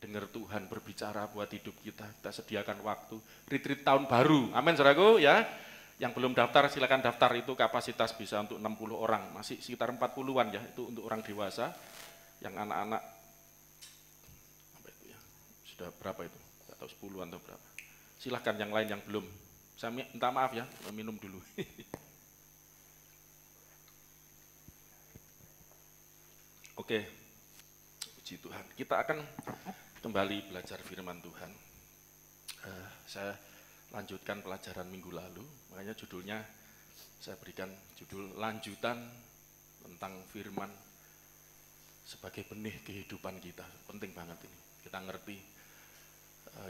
dengar Tuhan berbicara buat hidup kita. Kita sediakan waktu. Retreat tahun baru. Amin, saudaraku ya. Yang belum daftar silakan daftar, itu kapasitas bisa untuk 60 orang. Masih sekitar 40-an ya, itu untuk orang dewasa. Yang anak-anak apa itu ya? Sudah berapa itu? Enggak tahu 10-an atau berapa. Silahkan yang lain yang belum. Saya minta maaf ya, minum dulu. Oke, puji Tuhan. Kita akan kembali belajar firman Tuhan. Saya lanjutkan pelajaran minggu lalu, makanya judulnya saya berikan judul lanjutan tentang firman sebagai benih kehidupan kita. Penting banget ini, kita ngerti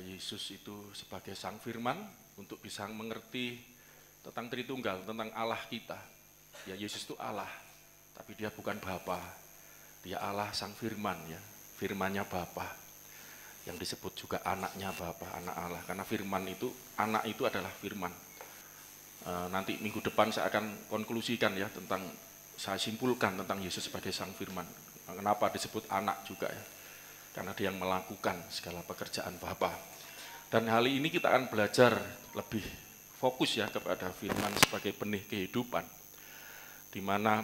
Yesus itu sebagai sang firman untuk bisa mengerti tentang Tritunggal, tentang Allah kita. Ya, Yesus itu Allah, tapi dia bukan Bapa. Dia Allah sang firman ya, firmannya Bapa, yang disebut juga anaknya Bapa, anak Allah, karena firman itu, anak itu adalah firman. Nanti minggu depan saya akan konklusikan ya tentang, saya simpulkan tentang Yesus sebagai sang firman. Kenapa disebut anak juga ya, karena dia yang melakukan segala pekerjaan Bapa. Dan hari ini kita akan belajar lebih fokus ya kepada firman sebagai benih kehidupan, di mana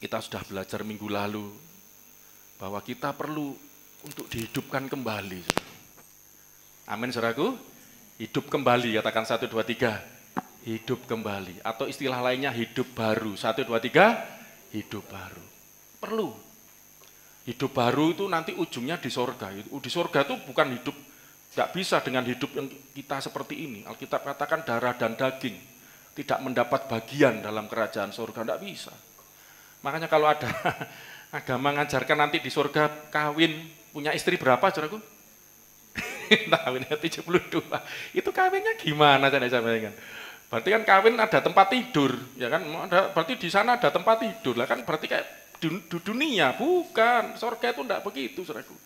kita sudah belajar minggu lalu bahwa kita perlu untuk dihidupkan kembali. Amin, saudaraku. Hidup kembali, katakan 1, 2, 3. Hidup kembali, atau istilah lainnya hidup baru. 1, 2, 3, hidup baru. Perlu. Hidup baru itu nanti ujungnya di sorga. Di sorga itu bukan hidup, nggak bisa dengan hidup yang kita seperti ini. Alkitab katakan darah dan daging tidak mendapat bagian dalam kerajaan sorga, nggak bisa. Makanya kalau ada agama ngajarkan nanti di surga kawin, punya istri berapa, saudaraku? Kawinnya 72. Itu kawinnya gimana saya sampaikan? Berarti kan kawin ada tempat tidur, ya kan? Berarti di sana ada tempat tidur, lah kan berarti kayak di dunia, bukan. Surga itu enggak begitu, saudaraku.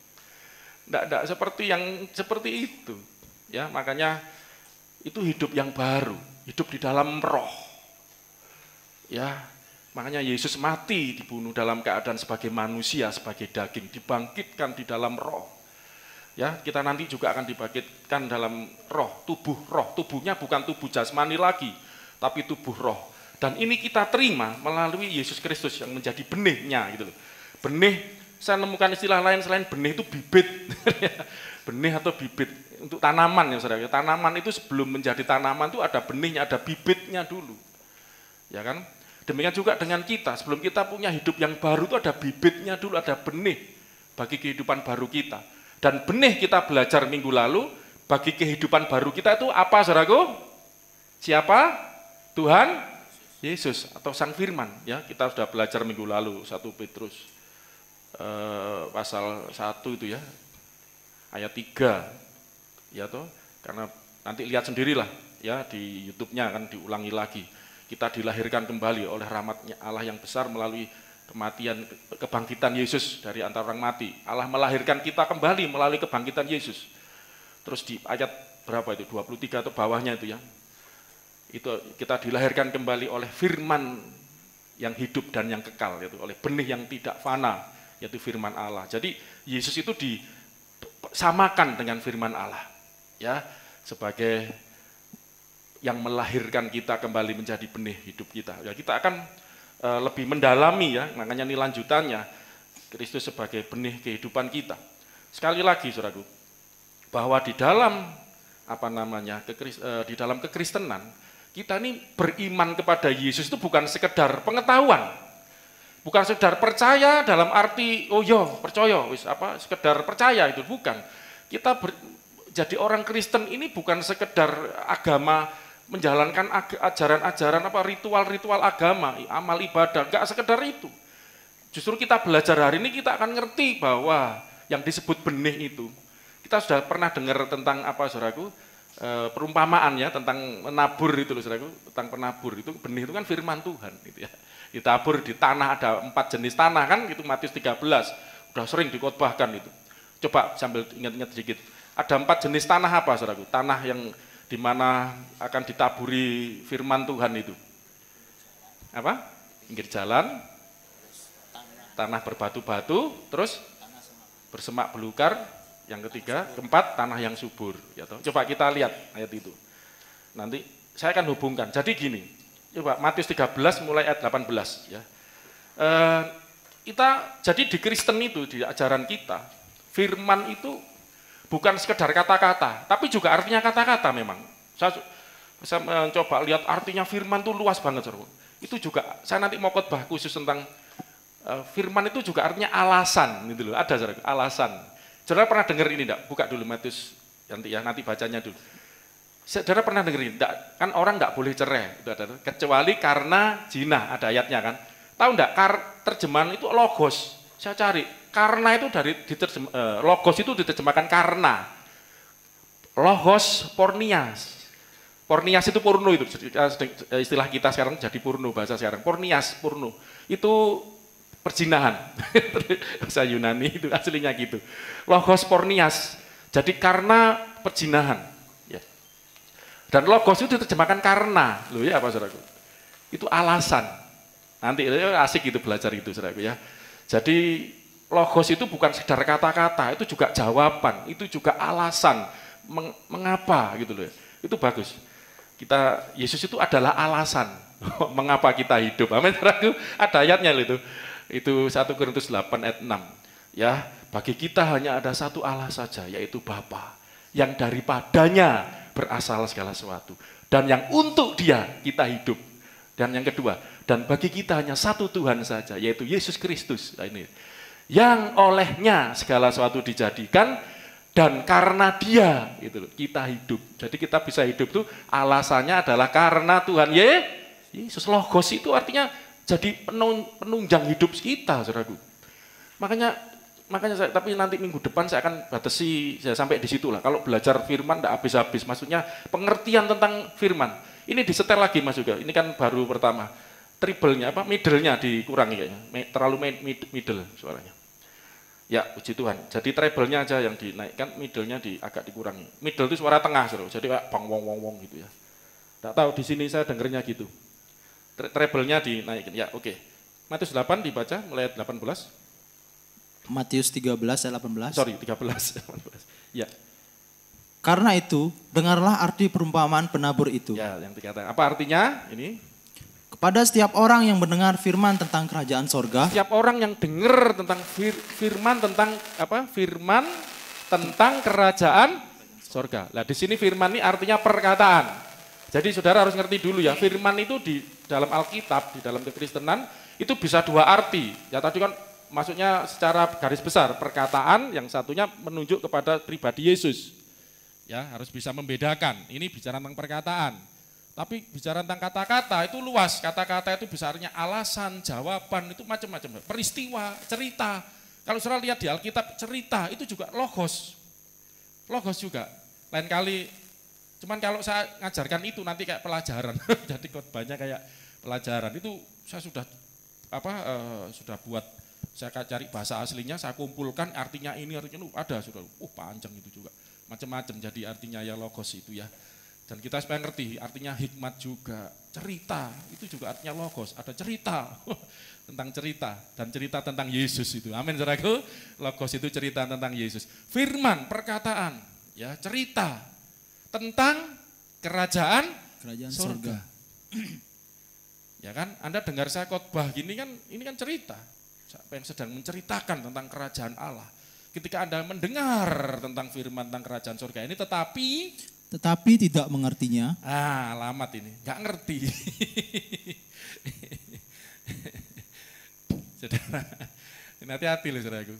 Enggak seperti yang seperti itu. Ya, makanya itu hidup yang baru, hidup di dalam roh. Ya. Makanya Yesus mati, dibunuh dalam keadaan sebagai manusia, sebagai daging, dibangkitkan di dalam roh. Ya, kita nanti juga akan dibangkitkan dalam roh. Tubuhnya bukan tubuh jasmani lagi, tapi tubuh roh. Dan ini kita terima melalui Yesus Kristus yang menjadi benihnya gitu loh. Benih, saya nemukan istilah lain selain benih itu bibit. Benih atau bibit untuk tanaman ya saudara. Tanaman itu sebelum menjadi tanaman itu ada benihnya, ada bibitnya dulu. Ya kan? Demikian juga dengan kita, sebelum kita punya hidup yang baru itu ada bibitnya dulu, ada benih bagi kehidupan baru kita. Dan benih kita belajar minggu lalu, bagi kehidupan baru kita itu apa, saudaraku? Siapa? Tuhan Yesus atau Sang Firman. Ya, kita sudah belajar minggu lalu 1 Petrus pasal 1 itu ya, ayat 3. Ya toh, karena nanti lihat sendirilah ya di YouTube-nya akan diulangi lagi. Kita dilahirkan kembali oleh rahmatnya Allah yang besar melalui kematian, kebangkitan Yesus dari antara orang mati. Allah melahirkan kita kembali melalui kebangkitan Yesus. Terus di ayat berapa itu, 23 atau bawahnya itu ya. Itu kita dilahirkan kembali oleh firman yang hidup dan yang kekal, yaitu oleh benih yang tidak fana, yaitu firman Allah. Jadi Yesus itu disamakan dengan firman Allah. Ya, sebagai yang melahirkan kita kembali menjadi benih hidup kita. Ya, kita akan lebih mendalami ya, makanya ini lanjutannya, Kristus sebagai benih kehidupan kita. Sekali lagi saudaraku, bahwa di dalam di dalam kekristenan, kita ini beriman kepada Yesus itu bukan sekedar pengetahuan. Bukan sekedar percaya dalam arti oh yo percaya sekedar percaya, itu bukan. Kita jadi orang Kristen ini bukan sekedar agama, menjalankan ajaran-ajaran ritual-ritual agama, amal ibadah, enggak sekedar itu. Justru kita belajar hari ini kita akan ngerti bahwa yang disebut benih itu, kita sudah pernah dengar tentang saudaraku, perumpamaan ya tentang menabur itu loh saudaraku, tentang penabur itu, benih itu kan firman Tuhan gitu ya. Ditabur di tanah, ada 4 jenis tanah kan, itu Matius 13, udah sering dikhotbahkan itu. Coba sambil ingat-ingat sedikit, ada 4 jenis tanah apa saudaraku? Tanah yang di mana akan ditaburi firman Tuhan itu. Apa? Pinggir jalan, tanah berbatu-batu, terus bersemak belukar, yang ketiga, keempat tanah yang subur. Ya toh. Coba kita lihat ayat itu. Nanti saya akan hubungkan. Jadi gini, coba Matius 13 mulai ayat 18 ya. Kita jadi di Kristen itu, di ajaran kita, firman itu bukan sekedar kata-kata, tapi juga artinya kata-kata memang. Saya mencoba lihat artinya firman itu luas banget, saudara. Itu juga saya nanti mau khotbah khusus tentang firman itu juga artinya alasan, gitu loh. Ada saudara, alasan. Saudara pernah dengar ini enggak? Buka dulu Matius nanti bacanya dulu. Saudara pernah dengar ini? Kan orang enggak boleh cerai, kecuali karena zina, ada ayatnya kan. Tahu enggak, terjemahan itu logos. Saya cari, karena itu dari logos itu diterjemahkan karena. Logos pornias. Pornias itu porno itu, istilah kita sekarang jadi porno, bahasa sekarang. Pornias, porno. Itu perzinahan. Bahasa Yunani itu aslinya gitu. Logos pornias. Jadi karena perzinahan. Ya. Dan logos itu diterjemahkan karena. Loh ya apa saudaraku? Itu alasan. Nanti asik gitu belajar itu saudaraku ya. Jadi logos itu bukan sekedar kata-kata, itu juga jawaban, itu juga alasan. Mengapa gitu loh. Itu bagus. Yesus itu adalah alasan mengapa kita hidup. Amin saudaraku. Ada ayatnya itu. Itu 1 Korintus 8 ayat 6. Ya, bagi kita hanya ada satu Allah saja, yaitu Bapa, yang daripadanya berasal segala sesuatu dan yang untuk Dia kita hidup. Dan yang kedua, dan bagi kita hanya satu Tuhan saja, yaitu Yesus Kristus. Nah, ini yang olehnya segala sesuatu dijadikan dan karena Dia gitu loh, kita hidup. Jadi kita bisa hidup tuh alasannya adalah karena Tuhan Yesus. Logos itu artinya jadi penunjang hidup kita, saudaraku. Makanya tapi nanti minggu depan saya akan batasi sampai di situ lah. Kalau belajar firman tidak habis-habis, maksudnya pengertian tentang firman. Ini disetel lagi Mas juga. Ini kan baru pertama. Triple-nya middle-nya dikurangi kayaknya. Terlalu middle suaranya. Ya, puji Tuhan. Jadi treble-nya aja yang dinaikkan, middle-nya agak dikurangi. Middle itu suara tengah, saudara. Jadi kayak bang wong wong wong gitu ya. Tidak tahu di sini saya dengernya gitu. Treble-nya dinaikin. Ya, oke. Matius 8 dibaca mulai ayat 18. Matius 13 ayat 18. Sorry, 13 18. Ya. Karena itu, dengarlah arti perumpamaan penabur itu. Ya, yang dikatakan. Apa artinya? Ini kepada setiap orang yang mendengar firman tentang kerajaan sorga. Setiap orang yang dengar tentang firman tentang apa? Firman tentang kerajaan sorga. Nah, di sini firman ini artinya perkataan. Jadi saudara harus ngerti dulu ya, firman itu di dalam Alkitab, di dalam kekristenan itu bisa dua arti. Ya tadi kan maksudnya secara garis besar perkataan, yang satunya menunjuk kepada pribadi Yesus. Ya, harus bisa membedakan. Ini bicara tentang perkataan. Tapi bicara tentang kata-kata itu luas. Kata-kata itu bisa artinya alasan, jawaban, itu macam-macam. Peristiwa, cerita. Kalau saudara lihat di Alkitab, cerita itu juga logos. Logos juga. Lain kali, cuman kalau saya ngajarkan itu nanti kayak pelajaran. Jadi khotbahnya kayak pelajaran. Itu saya sudah sudah buat, saya cari bahasa aslinya, saya kumpulkan artinya ini, artinya ada sudah. Panjang itu juga. Macam-macam jadi artinya ya logos itu ya. Dan kita supaya ngerti, artinya hikmat juga, cerita, itu juga artinya logos, ada cerita, tentang cerita, dan cerita tentang Yesus itu, amin saudaraku, logos itu cerita tentang Yesus. Firman, perkataan, ya cerita, tentang kerajaan surga. Ya kan, Anda dengar saya khotbah gini kan, ini kan cerita, saya sedang menceritakan tentang kerajaan Allah. Ketika Anda mendengar tentang firman tentang kerajaan surga ini, tetapi tidak mengertinya. Alamat ini, nggak ngerti. Saudara, hati-hati loh saudaraku.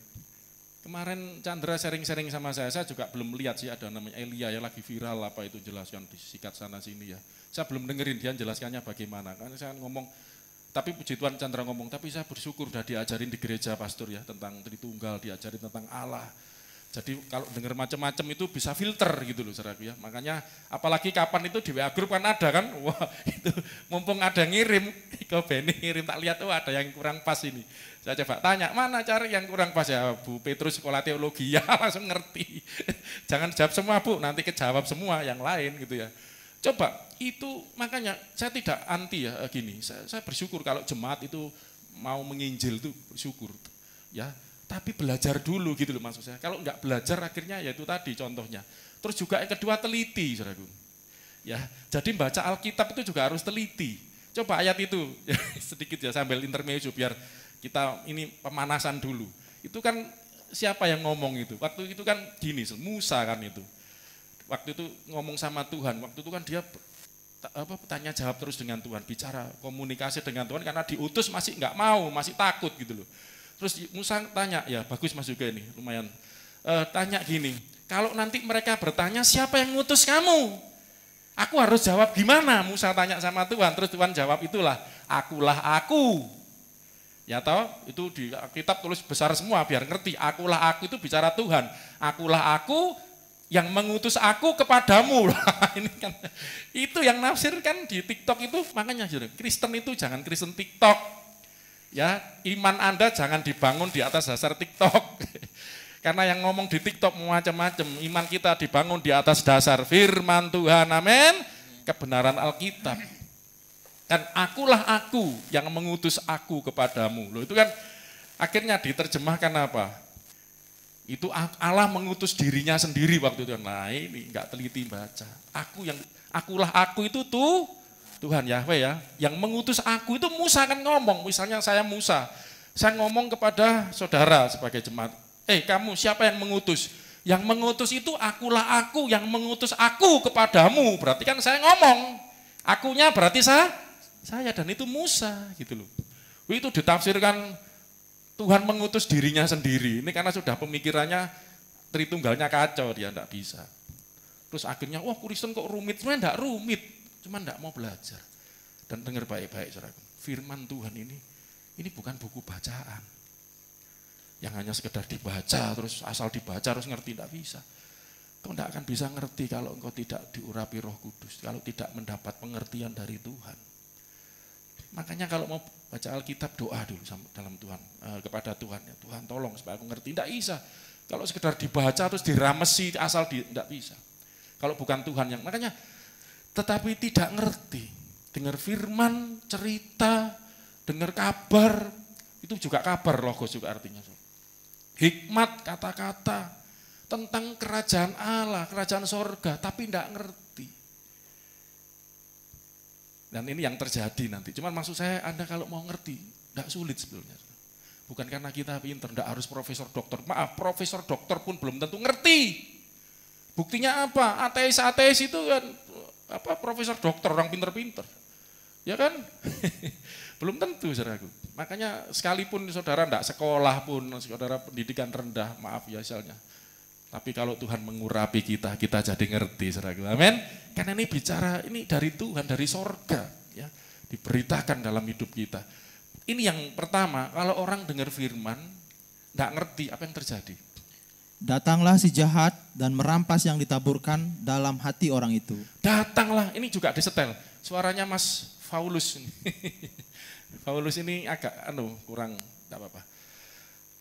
Kemarin Chandra sharing-sharing sama saya juga belum lihat sih ada namanya Elia ya lagi viral apa itu jelaskan disikat sana sini ya. Saya belum dengerin dia jelaskannya bagaimana. Karena saya ngomong, tapi puji Tuhan Chandra ngomong, tapi saya bersyukur udah diajarin di gereja pastor ya tentang Tritunggal, diajarin tentang Allah. Jadi kalau dengar macam-macam itu bisa filter gitu loh saudaraku ya. Makanya apalagi kapan itu di WA group kan ada kan. Wah itu mumpung ada ngirim, ke Benny ngirim tak lihat ada yang kurang pas ini. Saya coba tanya mana cari yang kurang pas ya Bu Petrus sekolah teologi ya langsung ngerti. Jangan jawab semua Bu, nanti kejawab semua yang lain gitu ya. Coba itu makanya saya tidak anti ya gini. Saya bersyukur kalau jemaat itu mau menginjil itu bersyukur ya. Tapi belajar dulu gitu loh maksud saya. Kalau enggak belajar akhirnya ya itu tadi contohnya. Terus juga yang kedua teliti, saudaraku. Ya, jadi baca Alkitab itu juga harus teliti. Coba ayat itu sedikit ya sambil intermezzo biar kita ini pemanasan dulu. Itu kan siapa yang ngomong itu? Waktu itu kan gini, Musa kan itu. Waktu itu ngomong sama Tuhan, waktu itu kan dia tanya jawab terus dengan Tuhan, bicara komunikasi dengan Tuhan karena diutus masih enggak mau, masih takut gitu loh. Terus Musa tanya, ya bagus Mas juga ini, lumayan. Tanya gini, kalau nanti mereka bertanya siapa yang ngutus kamu? Aku harus jawab gimana? Musa tanya sama Tuhan, terus Tuhan jawab itulah, akulah aku. Ya toh, itu di kitab tulis besar semua biar ngerti, akulah aku itu bicara Tuhan. Akulah aku yang mengutus aku kepadamu. Ini kan itu yang nafsirkan di TikTok itu, makanya Kristen itu jangan Kristen TikTok. Ya, iman Anda jangan dibangun di atas dasar TikTok. Karena yang ngomong di TikTok macam-macam, iman kita dibangun di atas dasar firman Tuhan, amin, kebenaran Alkitab. Dan akulah aku yang mengutus aku kepadamu. Loh, itu kan akhirnya diterjemahkan apa? Itu Allah mengutus dirinya sendiri waktu itu. Nah ini enggak teliti baca. Akulah aku itu tuh Tuhan Yahweh ya, yang mengutus aku itu Musa kan ngomong, misalnya saya Musa, saya ngomong kepada saudara sebagai jemaat. Kamu siapa yang mengutus? Yang mengutus itu akulah aku yang mengutus aku kepadamu. Berarti kan saya ngomong. Akunya berarti saya dan itu Musa gitu loh. Itu ditafsirkan Tuhan mengutus dirinya sendiri. Ini karena sudah pemikirannya Tritunggalnya kacau, dia enggak bisa. Terus akhirnya, wah Kristen kok rumit? Sebenarnya enggak rumit, cuma enggak mau belajar. Dan dengar baik-baik saudara. Firman Tuhan ini bukan buku bacaan. Yang hanya sekedar dibaca, terus asal dibaca, terus ngerti, tidak bisa. Kau tidak akan bisa ngerti kalau engkau tidak diurapi Roh Kudus, kalau tidak mendapat pengertian dari Tuhan. Makanya kalau mau baca Alkitab, doa dulu dalam Tuhan, kepada Tuhan. Ya, Tuhan tolong supaya aku ngerti, tidak bisa. Kalau sekedar dibaca, terus diramesi, asal tidak bisa. Kalau bukan Tuhan yang, makanya, tetapi tidak ngerti. Dengar firman, cerita, dengar kabar, itu juga kabar, logos juga artinya. Hikmat kata-kata tentang kerajaan Allah, kerajaan sorga, tapi tidak ngerti. Dan ini yang terjadi nanti. Cuman maksud saya Anda kalau mau ngerti, tidak sulit sebetulnya. Bukan karena kita pinter, tidak harus profesor doktor. Maaf, profesor doktor pun belum tentu ngerti. Buktinya apa? Ateis-ateis itu kan profesor doktor, orang pinter-pinter. Ya kan? Belum tentu saudaraku. Makanya sekalipun saudara tidak sekolah pun, saudara pendidikan rendah, maaf ya misalnya. Tapi kalau Tuhan mengurapi kita jadi ngerti saudaraku. Amin. Karena ini bicara ini dari Tuhan, dari sorga. Ya, diberitakan dalam hidup kita. Ini yang pertama, kalau orang dengar firman, tidak ngerti apa yang terjadi. Datanglah si jahat dan merampas yang ditaburkan dalam hati orang itu. Datanglah, ini juga disetel. Suaranya Mas Paulus ini. Paulus ini agak kurang, tidak apa-apa.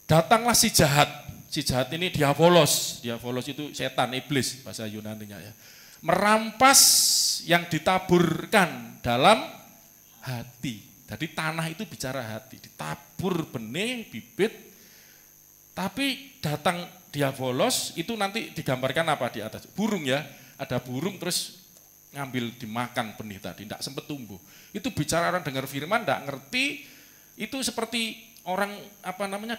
Datanglah si jahat. Si jahat ini diabolos. Diabolos itu setan, iblis bahasa Yunaninya ya. Merampas yang ditaburkan dalam hati. Jadi tanah itu bicara hati. Ditabur benih, bibit. Tapi datang diabolos itu nanti digambarkan apa di atas? Burung ya. Ada burung terus ngambil dimakan benih tadi, tidak sempat tumbuh. Itu bicara orang dengar firman, tidak ngerti, itu seperti orang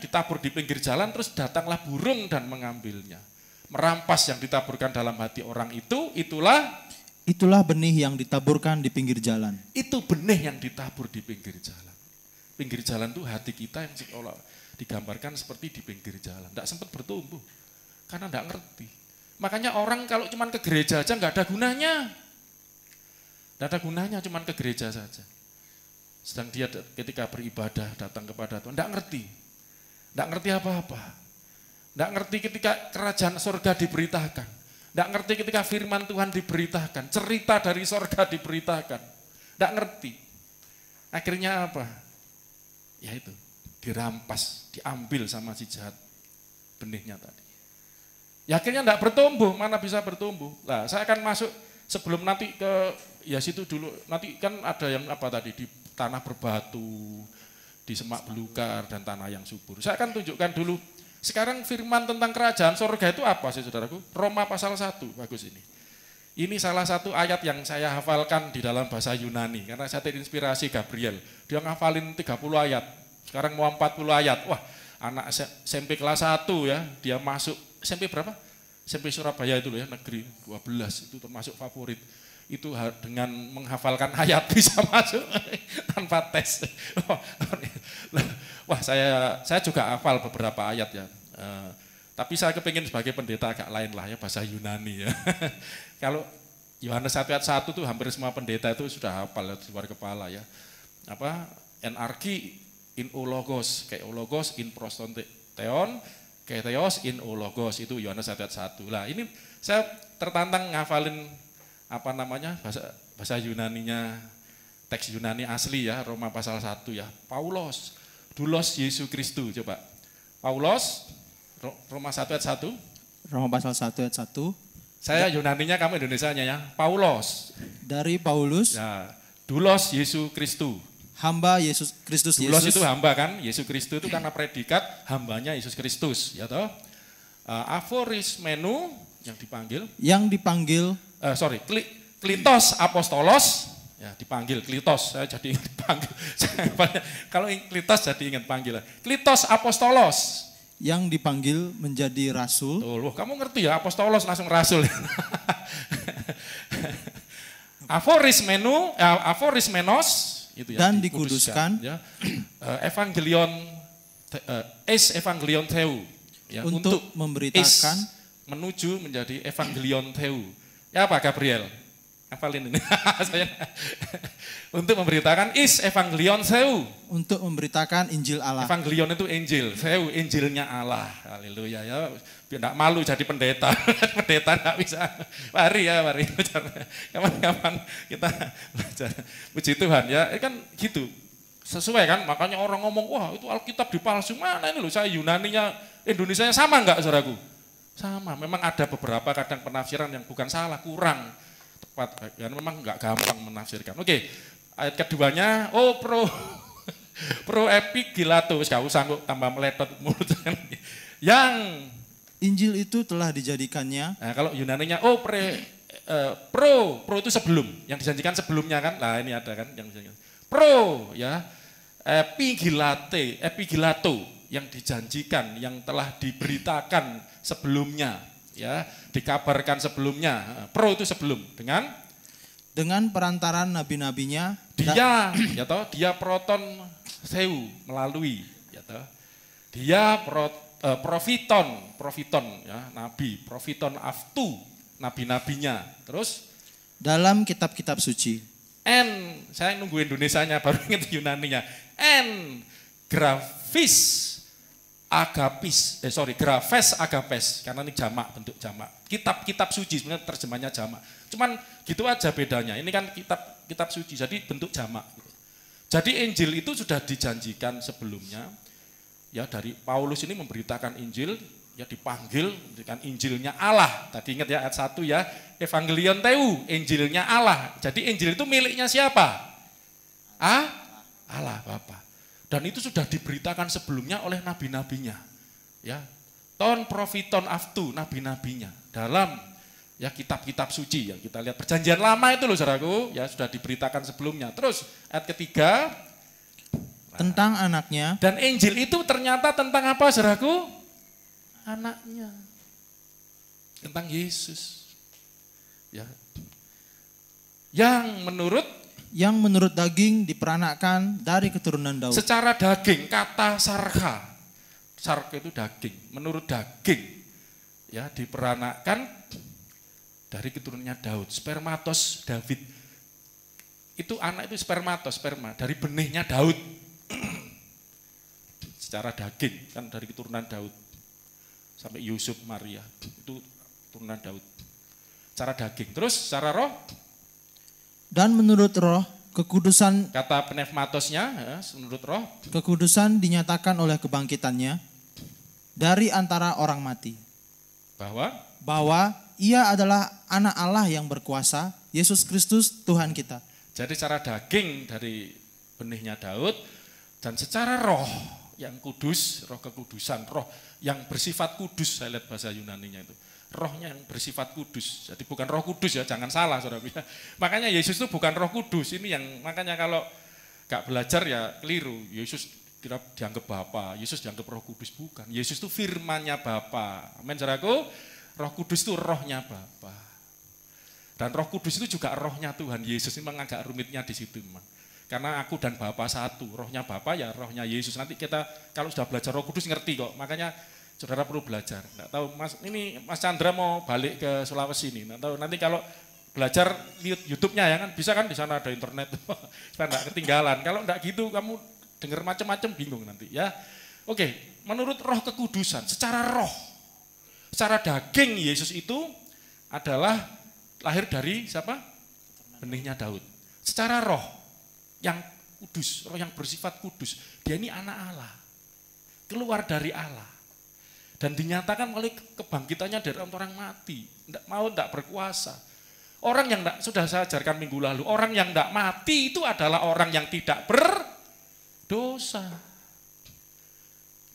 ditabur di pinggir jalan, terus datanglah burung dan mengambilnya. Merampas yang ditaburkan dalam hati orang itu, itulah benih yang ditaburkan di pinggir jalan. Itu benih yang ditabur di pinggir jalan. Pinggir jalan itu hati kita yang seolah digambarkan seperti di pinggir jalan, tidak sempat bertumbuh, karena tidak ngerti. Makanya orang kalau cuma ke gereja aja nggak ada gunanya. Tidak ada gunanya cuma ke gereja saja. Sedang dia ketika beribadah datang kepada Tuhan, tidak ngerti. Tidak ngerti apa-apa. Tidak ngerti ketika kerajaan sorga diberitakan. Tidak ngerti ketika firman Tuhan diberitakan. Cerita dari sorga diberitakan. Tidak ngerti. Akhirnya apa? Ya itu, dirampas, diambil sama si jahat benihnya tadi. Ya akhirnya tidak bertumbuh, mana bisa bertumbuh. Nah saya akan masuk sebelum nanti ke ya situ dulu, nanti kan ada yang apa tadi di tanah berbatu, di semak belukar dan tanah yang subur. Saya akan tunjukkan dulu. Sekarang firman tentang kerajaan surga itu apa sih saudaraku? Roma pasal 1, bagus ini. Ini salah satu ayat yang saya hafalkan di dalam bahasa Yunani, karena saya terinspirasi Gabriel. Dia ngafalin 30 ayat, sekarang mau 40 ayat. Wah, anak SMP kelas 1 ya, dia masuk, SMP berapa? SMP Surabaya itu loh ya, negeri 12, itu termasuk favorit. Itu dengan menghafalkan ayat bisa masuk tanpa tes. Wah, saya juga hafal beberapa ayat ya. Tapi saya kepingin sebagai pendeta agak lain lah ya, bahasa Yunani ya. Kalau Yohanes 1 ayat 1 tuh hampir semua pendeta itu sudah hafal di luar kepala ya. Apa? Enarki in ologos, kayak ologos in prostonteon, kayak theos in ologos, itu Yohanes 1 ayat 1. Lah ini saya tertantang ngafalin apa namanya bahasa Yunaninya, teks Yunani asli ya, Roma pasal 1 ya. Paulos, doulos Yesus Kristus, coba. Paulos, Roma 1 ayat 1. Roma pasal 1 ayat 1. Saya Yunaninya, kamu Indonesianya ya. Paulos. Dari Paulus. Ya, doulos Yesus Kristus. Hamba Yesus Kristus. Doulos itu hamba kan, Yesus Kristus itu karena predikat hambanya Yesus Kristus, ya toh. Aforismenu yang dipanggil. Klitos apostolos, ya dipanggil Klitos, saya jadi ingat dipanggil. Kalau Klitos jadi ingat panggilan. Klitos apostolos. Yang dipanggil menjadi rasul. Tuh, kamu ngerti ya, apostolos langsung rasul. Aforismenos, itu ya, dan dikuduskan. Ya. Evangelion Theu. Ya, untuk memberitakan. Menuju menjadi Evangelion Theu. Ya apa Gabriel? Hafalin ini. Untuk memberitakan Evangelion Theu. Untuk memberitakan Injil Allah. Evangelion itu Injil, Theu Injilnya Allah. Haleluya ya. Tidak malu jadi pendeta. Pendeta tidak bisa. Mari. Kapan-kapan kita belajar. Puji Tuhan ya. Ini kan gitu. Sesuai kan, makanya orang ngomong, wah itu Alkitab dipalsu. Mana ini loh, saya Yunaninya, Indonesianya sama enggak saudaraku? Sama, memang ada beberapa kadang penafsiran yang bukan salah, kurang tepat, ya memang enggak gampang menafsirkan. Oke, ayat keduanya, pro epigilato, gak usah tambah meletot mulut. Yang Injil itu telah dijadikannya. Nah, kalau Yunaninya, pro itu sebelum, yang dijanjikan sebelumnya kan, nah ini ada kan yang dijanjikan. Pro ya, epigilato yang dijanjikan, yang telah diberitakan sebelumnya, ya, dikabarkan sebelumnya. Pro itu sebelum, dengan perantaran nabi-nabinya. Dia, ya toh, dia proton seu melalui, ya toh. Dia profiton ya, nabi, profiton aftu, nabi-nabinya. Terus dalam kitab-kitab suci. Saya nunggu Indonesianya baru ingat Yunaninya. Grafes agapes, karena ini jamak, bentuk jamak. Kitab suci, sebenarnya terjemahnya jamak. Cuman gitu aja bedanya. Ini kan kitab suci, jadi bentuk jamak. Jadi Injil itu sudah dijanjikan sebelumnya. Ya, dari Paulus ini memberitakan Injil, ya dipanggil dengan Injilnya Allah. Tadi ingat ya ayat 1 ya, Evangelion Theu, Injilnya Allah. Jadi Injil itu miliknya siapa? Allah Bapa. Dan itu sudah diberitakan sebelumnya oleh nabi-nabinya. Ya. Ton profiton aftu, nabi-nabinya. Dalam ya kitab-kitab suci yang kita lihat Perjanjian Lama itu loh saudaraku, ya sudah diberitakan sebelumnya. Terus ayat ketiga tentang anaknya. Dan Injil itu ternyata tentang apa saudaraku? Anaknya, tentang Yesus, ya, yang menurut daging diperanakkan dari keturunan Daud. Secara daging, kata sarka itu daging, menurut daging, ya diperanakkan dari keturunannya Daud, spermatos David. Itu anak itu sperma dari benihnya Daud. Secara daging kan dari keturunan Daud. Sampai Yusuf, Maria, itu turunan Daud. Secara daging. Terus secara roh? Dan menurut roh, kekudusan. Kata pneumatosnya, ya, menurut roh. Kekudusan dinyatakan oleh kebangkitannya dari antara orang mati. Bahwa ia adalah anak Allah yang berkuasa, Yesus Kristus Tuhan kita. Jadi secara daging dari benihnya Daud, Dan secara roh yang kudus, roh kekudusan, roh yang bersifat kudus, saya lihat bahasa Yunaninya itu. Rohnya yang bersifat kudus. Jadi bukan roh kudus ya, jangan salah saudara. Makanya Yesus itu bukan roh kudus. Ini yang makanya kalau gak belajar ya keliru. Yesus kira dianggap Bapa, Yesus dianggap roh kudus, bukan. Yesus itu firman-Nya Bapa. Amin saudaraku. Roh kudus itu rohnya Bapa. Dan roh kudus itu juga rohnya Tuhan Yesus. Ini memang agak rumitnya di situ memang. Karena aku dan Bapa satu, rohnya Bapa ya rohnya Yesus. Nanti kita kalau sudah belajar roh kudus ngerti kok. Makanya saudara perlu belajar. Nggak tahu Mas Chandra mau balik ke Sulawesi ini. Nggak tahu nanti kalau belajar lihat YouTube-nya ya kan bisa kan di sana ada internet supaya nggak ketinggalan. Kalau nggak gitu kamu dengar macam-macam bingung nanti ya. Oke, menurut roh kekudusan secara roh, secara daging Yesus itu adalah lahir dari siapa? Benihnya Daud. Secara roh yang kudus, roh yang bersifat kudus, dia ini anak Allah, keluar dari Allah. Dan dinyatakan oleh kebangkitannya dari orang mati, tidak berkuasa. Orang yang sudah saya ajarkan minggu lalu, orang yang tidak mati itu adalah orang yang tidak berdosa.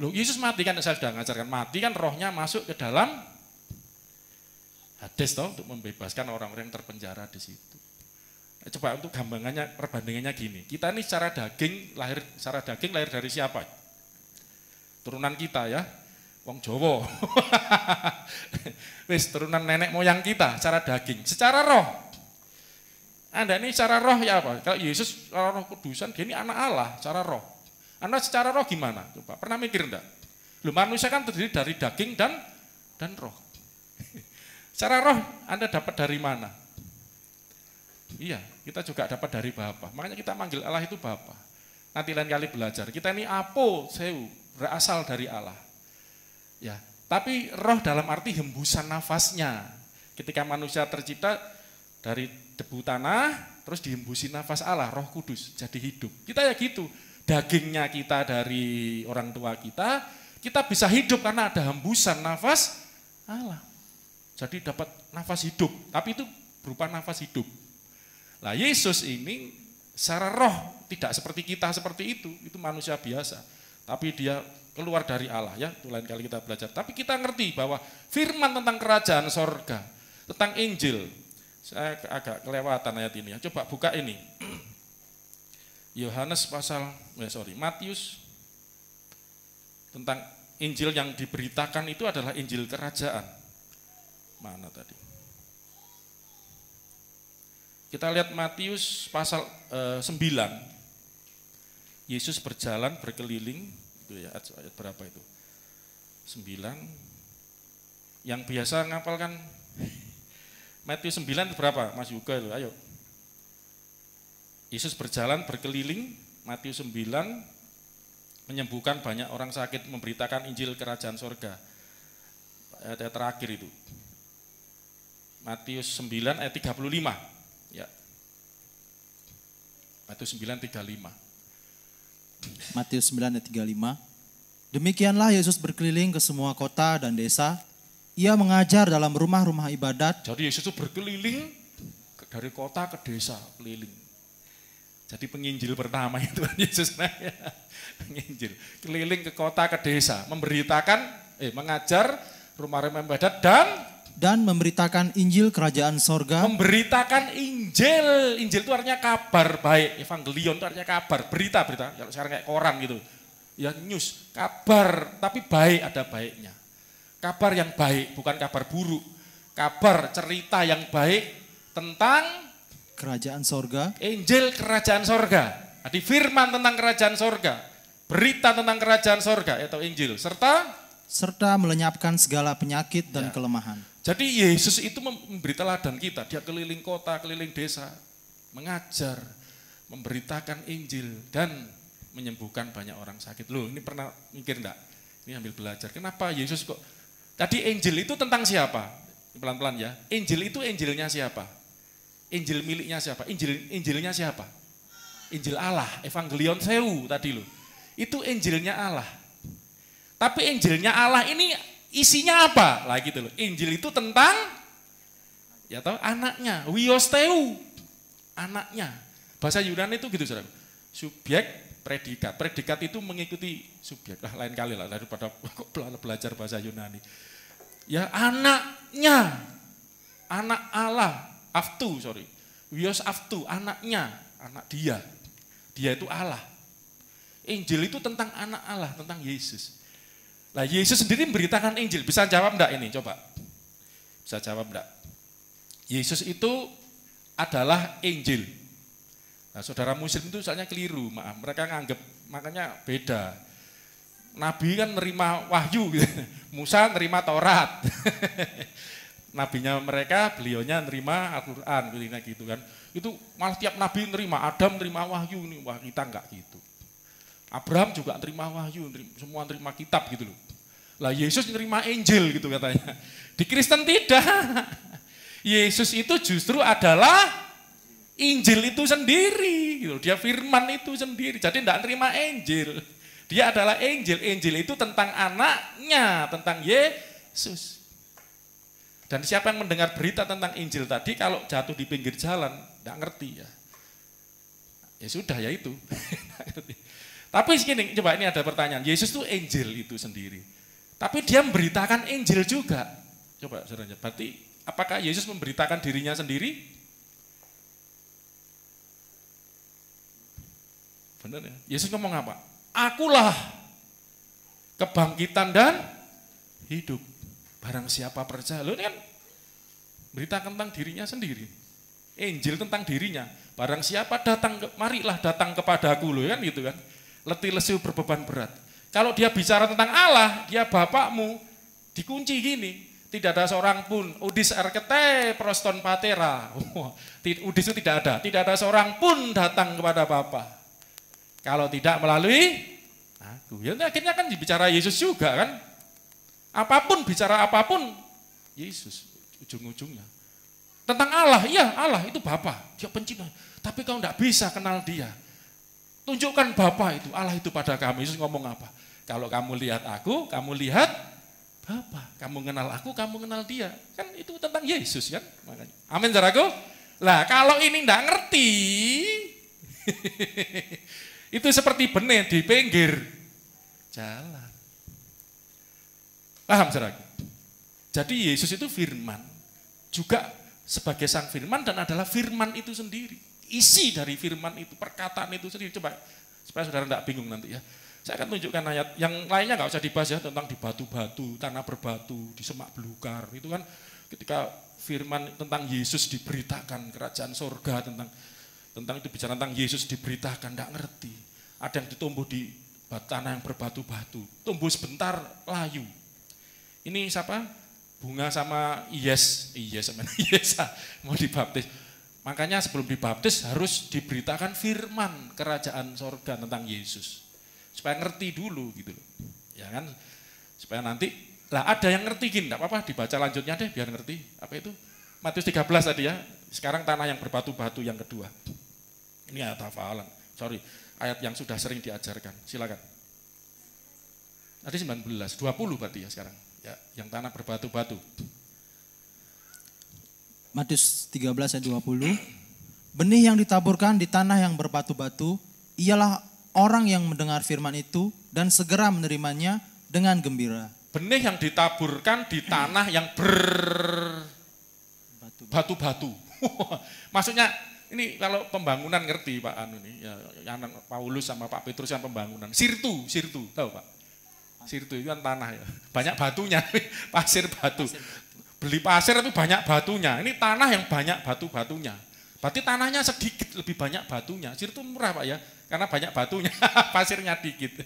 Loh, Yesus mati kan, saya sudah mengajarkan mati kan rohnya masuk ke dalam Hades toh, untuk membebaskan orang-orang yang terpenjara di situ. Coba untuk gambarannya, perbandingannya gini, kita ini secara daging lahir dari siapa? Turunan kita ya. Wong Jawa. Wis turunan nenek moyang kita secara daging, secara roh. Anda ini secara roh ya apa? Kalau Yesus secara roh kudusan, dia ini anak Allah secara roh. Anda secara roh gimana? Coba pernah mikir enggak? Lu manusia kan terdiri dari daging dan roh. Secara roh Anda dapat dari mana? Iya, kita juga dapat dari Bapa. Makanya kita manggil Allah itu Bapa. Nanti lain kali belajar. Kita ini apo seu, berasal dari Allah. Ya, tapi roh dalam arti hembusan nafasnya. Ketika manusia tercipta dari debu tanah, terus dihembusi nafas Allah, Roh Kudus, jadi hidup. Kita ya gitu, dagingnya kita dari orang tua kita bisa hidup karena ada hembusan nafas Allah. Jadi dapat nafas hidup, tapi itu berupa nafas hidup. Nah, Yesus ini secara roh tidak seperti kita seperti itu manusia biasa. Tapi dia keluar dari Allah ya, itu lain kali kita belajar. Tapi kita ngerti bahwa firman tentang kerajaan sorga, tentang Injil, saya agak kelewatan ayat ini ya. Coba buka ini. Matius tentang Injil yang diberitakan itu adalah Injil kerajaan. Mana tadi? Kita lihat Matius pasal 9. Yesus berjalan berkeliling. Ya, ayat berapa itu? 9. Yang biasa ngapalkan Matius 9 itu berapa? Mas Yuga itu, ayo. Yesus berjalan berkeliling, Matius 9, menyembuhkan banyak orang sakit, memberitakan Injil kerajaan sorga. Ayat terakhir itu. Matius 9 ayat 35. Ya. Matius 9 35. Matius 9 ayat 35. Demikianlah Yesus berkeliling ke semua kota dan desa. Ia mengajar dalam rumah-rumah ibadat. Jadi Yesus itu berkeliling dari kota ke desa, keliling. Jadi penginjil pertama itu Yesus. Penginjil, keliling ke kota ke desa, mengajar rumah-rumah ibadat dan memberitakan Injil kerajaan sorga. Memberitakan Injil. Injil itu artinya kabar baik. Evangelion itu artinya kabar, berita. Kalau sekarang kayak koran gitu. Ya news, kabar, tapi baik, ada baiknya. Kabar yang baik, bukan kabar buruk. Kabar, cerita yang baik tentang kerajaan sorga. Injil kerajaan sorga. Jadi firman tentang kerajaan sorga. Berita tentang kerajaan sorga, atau Injil. Serta melenyapkan segala penyakit dan kelemahan. Jadi Yesus itu memberi teladan kita, dia keliling kota, keliling desa, mengajar, memberitakan Injil, dan menyembuhkan banyak orang sakit. Loh, ini pernah mikir enggak? Ini ambil belajar, kenapa Yesus kok? Tadi Injil itu tentang siapa? Pelan-pelan ya, Injil itu Injilnya siapa? Injil miliknya siapa? Injilnya siapa? Injil Allah, Evangelion Seu tadi loh. Itu Injilnya Allah. Tapi Injilnya Allah ini isinya apa? Lah gitu loh. Injil itu tentang ya tahu anaknya, Wiosteu. Anaknya. Bahasa Yunani itu gitu, Saudara. Subjek, predikat. Predikat itu mengikuti subjek. Lain kali lah daripada belajar bahasa Yunani. Ya anaknya, anak Allah, Wios aftu, anaknya, anak dia. Dia itu Allah. Injil itu tentang anak Allah, tentang Yesus. Nah Yesus sendiri memberitakan Injil. Bisa jawab enggak ini? Coba. Bisa jawab enggak? Yesus itu adalah Injil. Nah, saudara muslim itu soalnya keliru, maaf. Mereka nganggap, makanya beda. Nabi kan nerima wahyu, gitu. Musa nerima Taurat. Nabinya mereka, beliaunya nerima Al-Quran, gitu kan. Itu malah tiap nabi nerima, Adam nerima wahyu, nih. Wah kita enggak gitu. Abraham juga nerima wahyu, semua nerima kitab gitu loh. Lah Yesus nerima Injil gitu katanya. Di Kristen tidak. Yesus itu justru adalah Injil itu sendiri, gitu. Dia firman itu sendiri, jadi tidak terima Injil. Dia adalah Injil. Injil itu tentang anaknya, tentang Yesus. Dan siapa yang mendengar berita tentang Injil tadi, kalau jatuh di pinggir jalan, tidak ngerti ya. Ya sudah ya itu. Tapi segini, coba ini ada pertanyaan. Yesus itu Injil itu sendiri. Tapi dia memberitakan Injil juga. Coba saudara, berarti apakah Yesus memberitakan dirinya sendiri? Benar ya? Yesus ngomong apa? Akulah kebangkitan dan hidup. Barang siapa percaya. Loh ini kan berita tentang dirinya sendiri. Injil tentang dirinya. Barang siapa marilah datang kepadaku. Loh kan gitu kan. Letih lesu berbeban berat. Kalau dia bicara tentang Allah, dia bapakmu, dikunci gini. Tidak ada seorang pun, udis arkete proston patera. Udis itu tidak ada. Tidak ada seorang pun datang kepada Bapa. Kalau tidak melalui aku. Ya akhirnya kan bicara Yesus juga kan. Apapun, bicara apapun, Yesus ujung-ujungnya. Tentang Allah, iya Allah itu Bapa, dia pencipta. Tapi kau tidak bisa kenal dia. Tunjukkan Bapa itu, Allah itu pada kamu. Yesus ngomong apa? Kalau kamu lihat aku, kamu lihat Bapa. Kamu kenal aku, kamu kenal dia. Kan itu tentang Yesus kan. Makanya. Amin saudaraku. Lah kalau ini tidak ngerti, itu seperti benih di pinggir jalan. Paham saudaraku? Jadi Yesus itu firman, juga sebagai sang firman dan adalah firman itu sendiri. Isi dari firman itu, perkataan itu sendiri. Coba, supaya saudara tidak bingung nanti ya. Saya akan tunjukkan ayat, yang lainnya nggak usah dibahas ya, tentang di batu-batu, tanah berbatu, di semak belukar. Itu kan ketika firman tentang Yesus diberitakan, kerajaan surga, tentang itu bicara tentang Yesus diberitakan, tidak ngerti. Ada yang ditumbuh di tanah yang berbatu-batu, tumbuh sebentar layu. Ini siapa? Bunga sama Iyes mau dibaptis. Makanya sebelum dibaptis harus diberitakan firman kerajaan surga tentang Yesus. Supaya ngerti dulu gitu loh. Ya kan? Supaya nanti, lah ada yang ngerti gini, enggak apa-apa dibaca lanjutnya deh biar ngerti. Apa itu? Matius 13 tadi ya. Sekarang tanah yang berbatu-batu yang kedua. Ini ayat hafalan. Ayat yang sudah sering diajarkan. Silakan. Tadi 19, 20 berarti ya sekarang. Ya, yang tanah berbatu-batu. Matius 13 ayat 20. Benih yang ditaburkan di tanah yang berbatu-batu ialah orang yang mendengar firman itu dan segera menerimanya dengan gembira. Benih yang ditaburkan di tanah yang berbatu-batu. Maksudnya ini kalau pembangunan ngerti Pak Anu nih, ya, Paulus sama Pak Petrus yang pembangunan. Sirtu, tahu Pak? Sirtu itu kan tanah ya, banyak batunya, pasir batu. Beli pasir tapi banyak batunya. Ini tanah yang banyak batu-batunya. Berarti tanahnya sedikit, lebih banyak batunya. Sirtu murah Pak ya, karena banyak batunya, pasirnya dikit.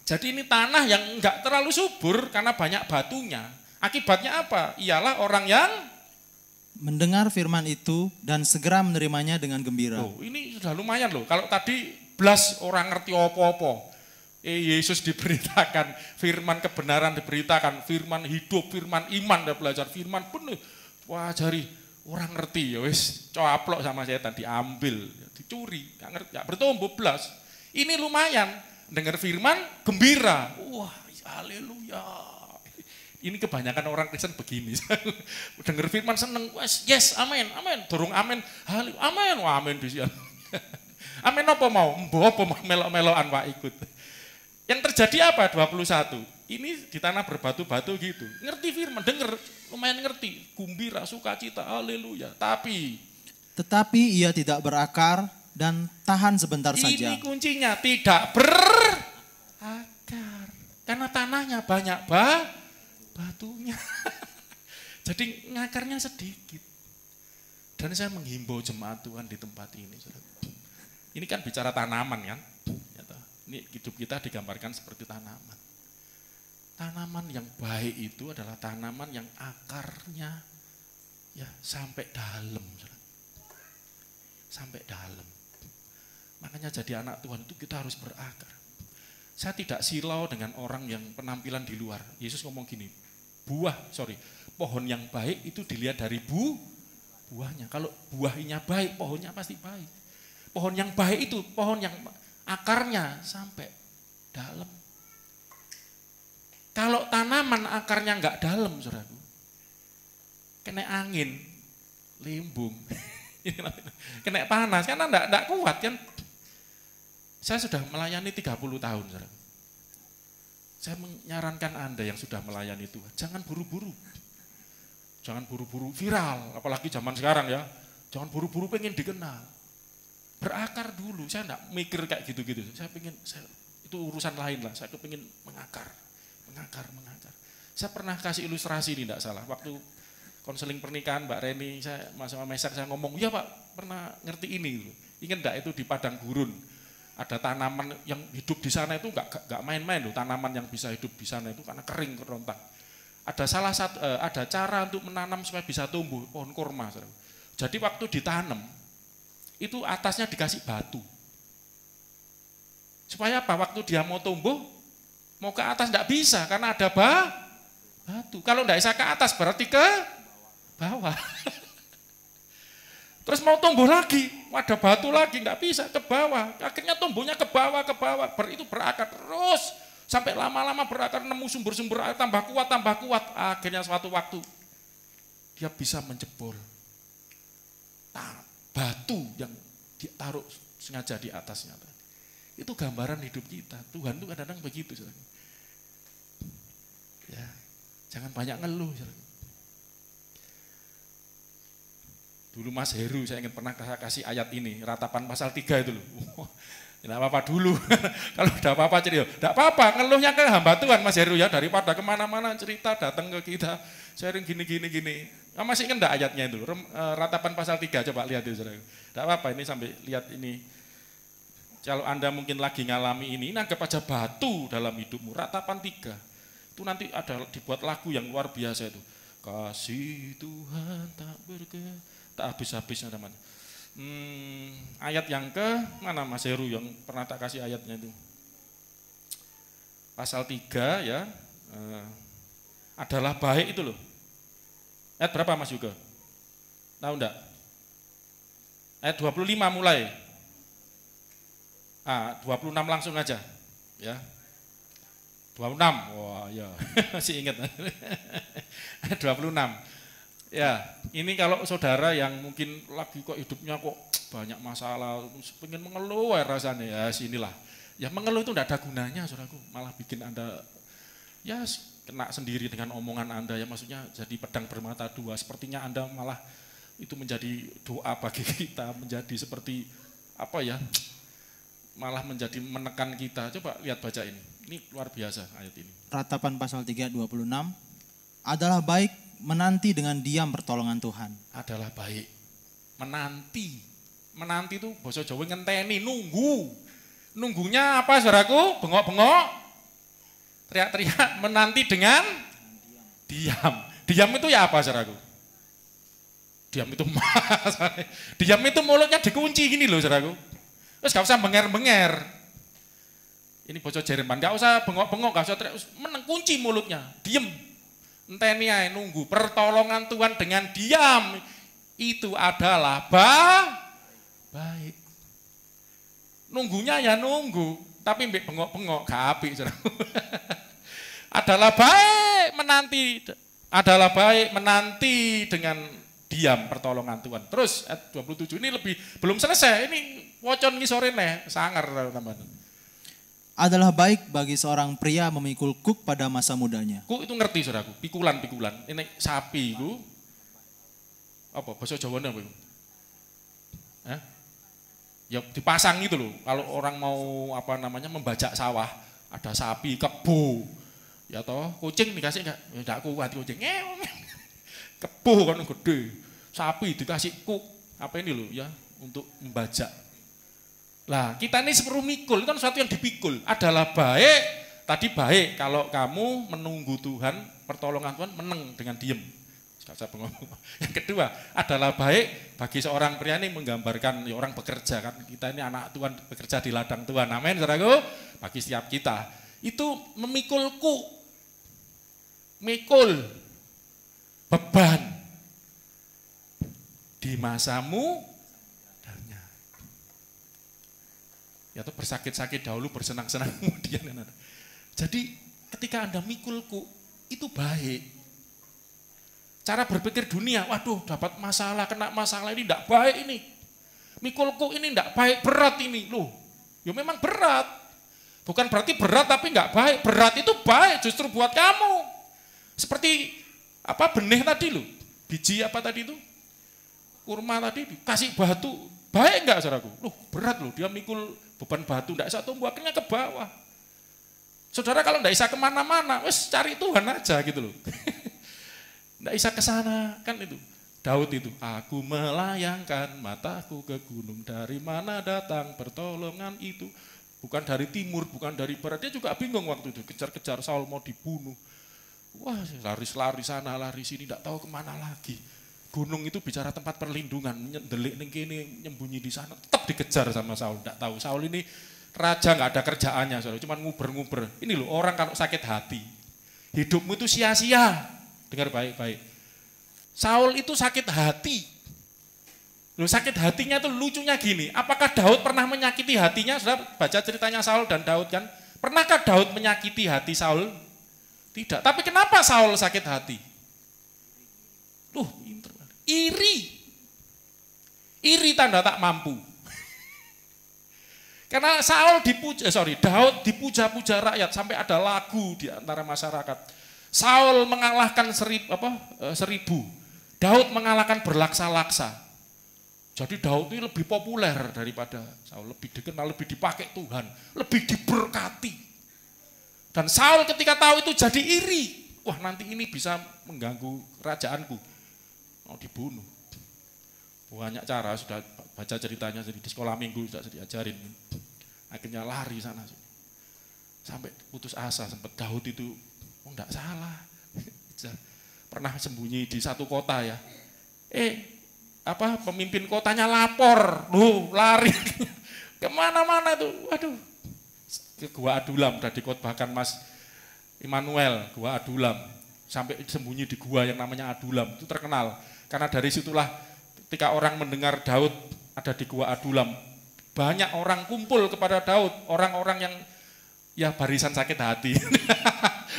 Jadi ini tanah yang enggak terlalu subur karena banyak batunya. Akibatnya apa? Ialah orang yang mendengar firman itu dan segera menerimanya dengan gembira. Loh, ini sudah lumayan loh. Kalau tadi belas orang ngerti apa-apa. Yesus diberitakan, firman kebenaran diberitakan, firman hidup, firman iman, dan belajar firman penuh. Wah jari orang ngerti ya wis coplok sama setan, diambil, dicuri, nggak ngerti, nggak bertumbuh belas. Ini lumayan, dengar firman gembira. Wah haleluya. Ini kebanyakan orang Kristen begini. Dengar firman seneng, yes, amin, dorong amin, amin, wah amin di sini. Amin apa mau? Mbok apa mau melok-melokan Pak ikut. Yang terjadi apa? 21. Ini di tanah berbatu-batu gitu. Ngerti firman, denger, lumayan ngerti. Gembira, sukacita, haleluya. Tetapi ia tidak berakar dan tahan sebentar saja. Ini kuncinya, tidak berakar. Karena tanahnya banyak batunya. Jadi ngakarnya sedikit. Dan saya menghimbau jemaat Tuhan di tempat ini. Ini kan bicara tanaman kan. Ini hidup kita digambarkan seperti tanaman. Tanaman yang baik itu adalah tanaman yang akarnya ya sampai dalam. Sampai dalam. Makanya jadi anak Tuhan itu kita harus berakar. Saya tidak silau dengan orang yang penampilan di luar. Yesus ngomong gini, pohon yang baik itu dilihat dari buahnya. Kalau buahnya baik, pohonnya pasti baik. Pohon yang baik itu pohon yang akarnya sampai dalam. Kalau tanaman akarnya enggak dalam, saudaraku, kena angin, limbung, kena panas, karena enggak kuat kan. Saya sudah melayani 30 tahun, saudaraku. Saya menyarankan Anda yang sudah melayani Tuhan, jangan buru-buru. Jangan buru-buru viral, apalagi zaman sekarang ya. Jangan buru-buru pengen dikenal. Berakar dulu, saya enggak mikir kayak gitu-gitu. Itu urusan lain lah, saya kepingin mengakar. Saya pernah kasih ilustrasi ini, enggak salah. Waktu konseling pernikahan Mbak Reni, saya sama Mesak, saya ngomong, iya Pak, pernah ngerti ini. Ingat enggak itu di padang gurun, ada tanaman yang hidup di sana itu enggak main-main loh, tanaman yang bisa hidup di sana itu karena kering kerontang. Ada cara untuk menanam supaya bisa tumbuh, pohon kurma. Jadi waktu ditanam, itu atasnya dikasih batu. Supaya apa? Waktu dia mau tumbuh, mau ke atas enggak bisa karena ada batu. Kalau enggak bisa ke atas berarti ke bawah. Terus mau tumbuh lagi, ada batu lagi, enggak bisa ke bawah. Akhirnya tumbuhnya ke bawah, itu berakar terus. Sampai lama-lama berakar, nemu sumber-sumber air, tambah kuat. Akhirnya suatu waktu, dia bisa menjebol batu yang ditaruh sengaja di atasnya. Itu gambaran hidup kita. Tuhan itu kadang-kadang begitu. Ya, jangan banyak ngeluh. Dulu Mas Heru, saya ingin pernah kasih ayat ini, Ratapan pasal 3 itu loh. Tidak apa-apa dulu, kalau udah apa-apa cerita, tidak apa-apa, ngeluhnya ke hamba Tuhan Mas Heru ya, daripada kemana-mana cerita datang ke kita, sharing gini. Nah, masih ingat enggak ayatnya itu, Ratapan pasal 3, coba lihat itu. Tidak apa-apa, ini sampai lihat ini. Kalau Anda mungkin lagi ngalami ini anggap aja batu dalam hidupmu, Ratapan 3. Itu nanti ada dibuat lagu yang luar biasa itu. Kasih Tuhan tak habis-habisnya teman. Ayat yang ke mana Mas Heru yang pernah tak kasih ayatnya itu? Pasal 3 ya. Adalah baik itu loh. Ayat berapa Mas Yuga? Tahu enggak? Ayat 25 mulai. 26 langsung aja. Ya. 26. Wah, ya. Masih ingat. Ayat 26. Ya, ini kalau saudara yang mungkin lagi kok hidupnya kok banyak masalah, pengen mengeluh rasanya, ya sinilah. Ya mengeluh itu enggak ada gunanya, saudaraku, malah bikin Anda ya kena sendiri dengan omongan Anda, ya maksudnya jadi pedang bermata dua, sepertinya Anda malah itu menjadi doa bagi kita, menjadi seperti apa ya, malah menjadi menekan kita. Coba lihat baca ini luar biasa ayat ini. Ratapan pasal 3, 26, adalah baik menanti dengan diam pertolongan Tuhan. Adalah baik. Menanti itu bahasa Jawa ngenteni, nunggu. Nunggunya apa saudaraku? Bengok-bengok. Teriak-teriak, menanti dengan diam. Diam itu ya apa saudaraku? Diam itu diam itu mulutnya dikunci gini loh saudaraku. Terus gak usah benger-benger. Ini bahasa Jerman, gak usah bengok-bengok, gak usah teriak, kunci mulutnya, diem. Enteni ae nunggu pertolongan Tuhan dengan diam itu adalah baik. Nunggunya ya nunggu, tapi mbek bengok-bengok gak apik. Adalah baik menanti dengan diam pertolongan Tuhan. Terus ayat 27 ini belum selesai, ini wocon ngisore neh, sangar teman-teman. Adalah baik bagi seorang pria memikul kuk pada masa mudanya. Kuk itu ngerti saudaraku, pikulan. Ini sapi itu apa bahasa Jawane apa itu? Ya dipasang gitu loh. Kalau orang mau membajak sawah, ada sapi, kebo. Ya toh, kucing dikasih enggak? Ya enggak kuat kucing. Kebo kan gede. Sapi dikasih kuk. Apa ini loh ya, untuk membajak. Lah, kita ini seperti mikul, itu kan sesuatu yang dipikul. Adalah baik, tadi baik kalau kamu menunggu Tuhan, pertolongan Tuhan meneng dengan diem. Yang kedua, adalah baik bagi seorang pria ini menggambarkan ya, orang bekerja kan. Kita ini anak Tuhan bekerja di ladang Tuhan. Amin, saudaraku. Bagi setiap kita. Itu memikulku. Mikul. Beban. Di masamu. Ya tuh bersakit-sakit dahulu, bersenang-senang kemudian. Jadi ketika Anda mikulku, itu baik. Cara berpikir dunia, waduh dapat masalah, kena masalah ini tidak baik ini. Mikulku ini tidak baik, berat ini. Loh, ya memang berat. Bukan berarti berat tapi nggak baik. Berat itu baik justru buat kamu. Seperti apa benih tadi loh, biji apa tadi itu? Kurma tadi dikasih batu. Baik enggak saudaraku? Loh berat loh, dia mikul beban batu, enggak bisa tumbuh, akhirnya ke bawah. Saudara kalau enggak bisa kemana-mana, wes cari Tuhan aja gitu loh. Enggak bisa ke sana, kan itu. Daud itu, aku melayangkan mataku ke gunung, dari mana datang pertolongan itu. Bukan dari timur, bukan dari barat. Dia juga bingung waktu itu, kejar-kejar Saul mau dibunuh. Wah lari-lari sana, lari sini, enggak tahu kemana lagi. Gunung itu bicara tempat perlindungan, nyendelik ning kene, nyembunyi di sana, tetap dikejar sama Saul. Enggak tahu Saul ini raja, enggak ada kerjaannya, Saul, cuma nguber-nguber. Ini loh orang kalau sakit hati, hidupmu itu sia-sia. Dengar baik-baik. Saul itu sakit hati. Loh sakit hatinya itu lucunya gini, apakah Daud pernah menyakiti hatinya? Sudah baca ceritanya Saul dan Daud kan? Pernahkah Daud menyakiti hati Saul? Tidak. Tapi kenapa Saul sakit hati? Loh, iri tanda tak mampu. Karena Daud dipuja-puja rakyat sampai ada lagu di antara masyarakat. Saul mengalahkan 1000, Daud mengalahkan berlaksa-laksa. Jadi Daud ini lebih populer daripada Saul, lebih dikenal, lebih dipakai Tuhan, lebih diberkati. Dan Saul ketika tahu itu jadi iri. Wah, nanti ini bisa mengganggu kerajaanku. Mau dibunuh. Banyak cara, sudah baca ceritanya di sekolah minggu sudah diajarin. Akhirnya lari sana. Sampai putus asa, sempat Daud itu enggak salah. Pernah sembunyi di satu kota ya. Pemimpin kotanya lapor. Loh, lari. Kemana-mana itu. Waduh. Ke Gua Adulam, udah dikotbahkan Mas Immanuel, Gua Adulam. Sampai sembunyi di gua yang namanya Adulam, itu terkenal. Karena dari situlah ketika orang mendengar Daud ada di Gua Adulam, banyak orang kumpul kepada Daud, orang-orang yang ya barisan sakit hati.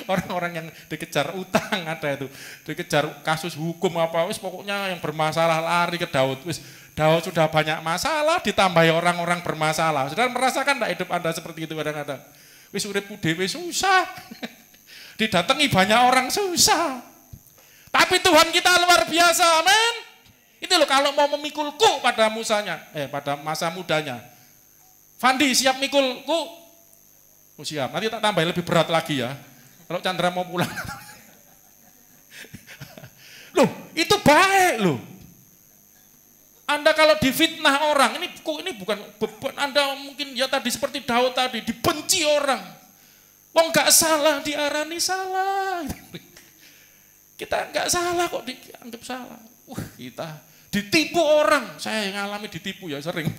Orang-orang yang dikejar utang ada itu, dikejar kasus hukum apa, wis pokoknya yang bermasalah lari ke Daud. Wis Daud sudah banyak masalah ditambahi orang-orang bermasalah. Saudara merasakan enggak hidup Anda seperti itu kadang-kadang? Wis uripku dhewe susah. Didatangi banyak orang susah. Tapi Tuhan kita luar biasa, amin. Itu loh kalau mau memikul kuk pada pada masa mudanya. Fandi siap mikul kuk? Oh siap, nanti tak tambahin lebih berat lagi ya. Kalau Chandra mau pulang. Loh, itu baik loh. Anda kalau difitnah orang, ini bukan beban Anda mungkin ya tadi seperti Daud tadi, dibenci orang. Wong gak salah diarani salah. Kita gak salah kok dianggap salah. Kita ditipu orang. Saya ngalami ditipu ya sering.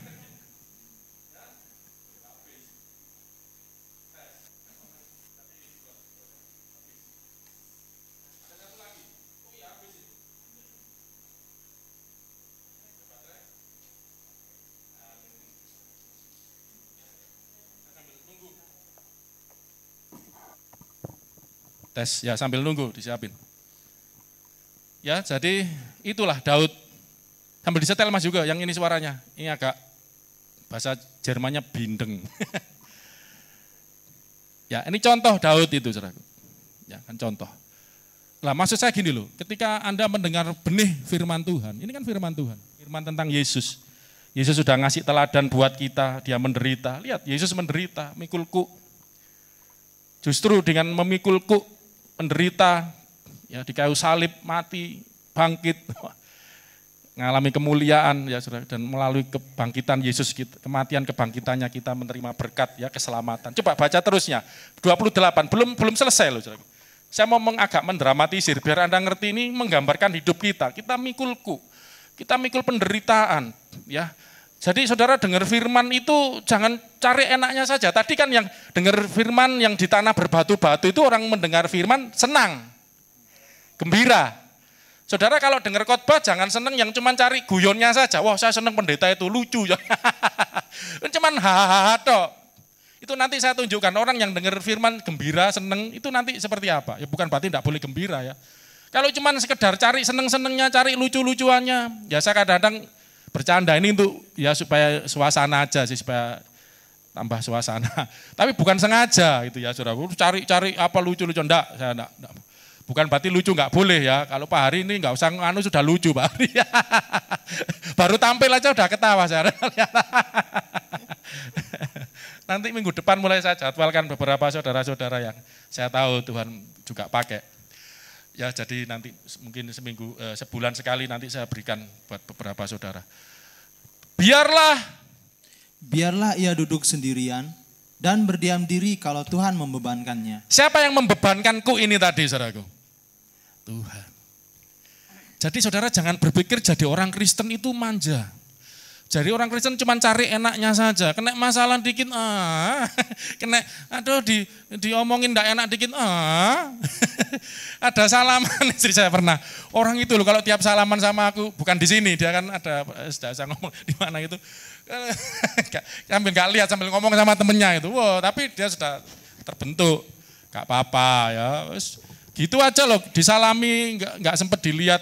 Tes ya sambil nunggu disiapin. Ya, jadi itulah Daud. Sambil disetel Mas juga, yang ini suaranya. Ini agak bahasa Jermannya bindeng. Ya, ini contoh Daud itu, saudaraku. Ya, kan contoh. Lah maksud saya gini loh, ketika Anda mendengar benih firman Tuhan, ini kan firman Tuhan, firman tentang Yesus. Yesus sudah ngasih teladan buat kita, dia menderita. Lihat, Yesus menderita, mikul kuk. Justru dengan memikul kuk, menderita, ya di kayu salib, mati, bangkit, mengalami kemuliaan ya saudara, dan melalui kebangkitan Yesus, kematian kebangkitannya kita menerima berkat ya keselamatan. Coba baca terusnya, 28, belum selesai loh saudara. Saya mau agak mendramatisir biar Anda ngerti, ini menggambarkan hidup kita. Kita mikulku, kita mikul penderitaan ya. Jadi saudara dengar firman itu jangan cari enaknya saja. Tadi kan yang dengar firman yang di tanah berbatu-batu itu orang mendengar firman senang, gembira. Saudara kalau dengar khotbah jangan senang yang cuma cari guyonnya saja. Wah saya senang pendeta itu lucu ya. Cuman hahaha toh. Itu nanti saya tunjukkan orang yang dengar firman gembira, senang itu nanti seperti apa. Ya bukan berarti tidak boleh gembira ya. Kalau cuma sekedar cari seneng-senengnya, cari lucu-lucuannya, ya saya kadang-kadang bercanda ini untuk ya supaya suasana aja sih, supaya tambah suasana. Tapi bukan sengaja gitu ya saudara. Cari apa lucu-lucu, enggak, saya enggak. Bukan berarti lucu nggak boleh ya. Kalau Pak Hari ini nggak usah sudah lucu Pak Hari. Baru tampil aja udah ketawa saya. Nanti minggu depan mulai saya jadwalkan beberapa saudara-saudara yang saya tahu Tuhan juga pakai. Ya jadi nanti mungkin sebulan sekali nanti saya berikan buat beberapa saudara. Biarlah ia duduk sendirian dan berdiam diri kalau Tuhan membebankannya. Siapa yang membebankanku ini tadi saudaraku? Tuhan. Jadi saudara jangan berpikir jadi orang Kristen itu manja. Jadi orang Kristen cuma cari enaknya saja. Kena masalah dikit, kena diomongin enggak enak dikit, Ada salaman, istri saya pernah. Orang itu loh kalau tiap salaman sama aku, bukan di sini, dia kan ada, sudah saya ngomong di mana itu. Sambil nggak lihat, sambil ngomong sama temennya itu. Wow, tapi dia sudah terbentuk, nggak apa-apa ya. Gitu aja loh, disalami, nggak sempat dilihat.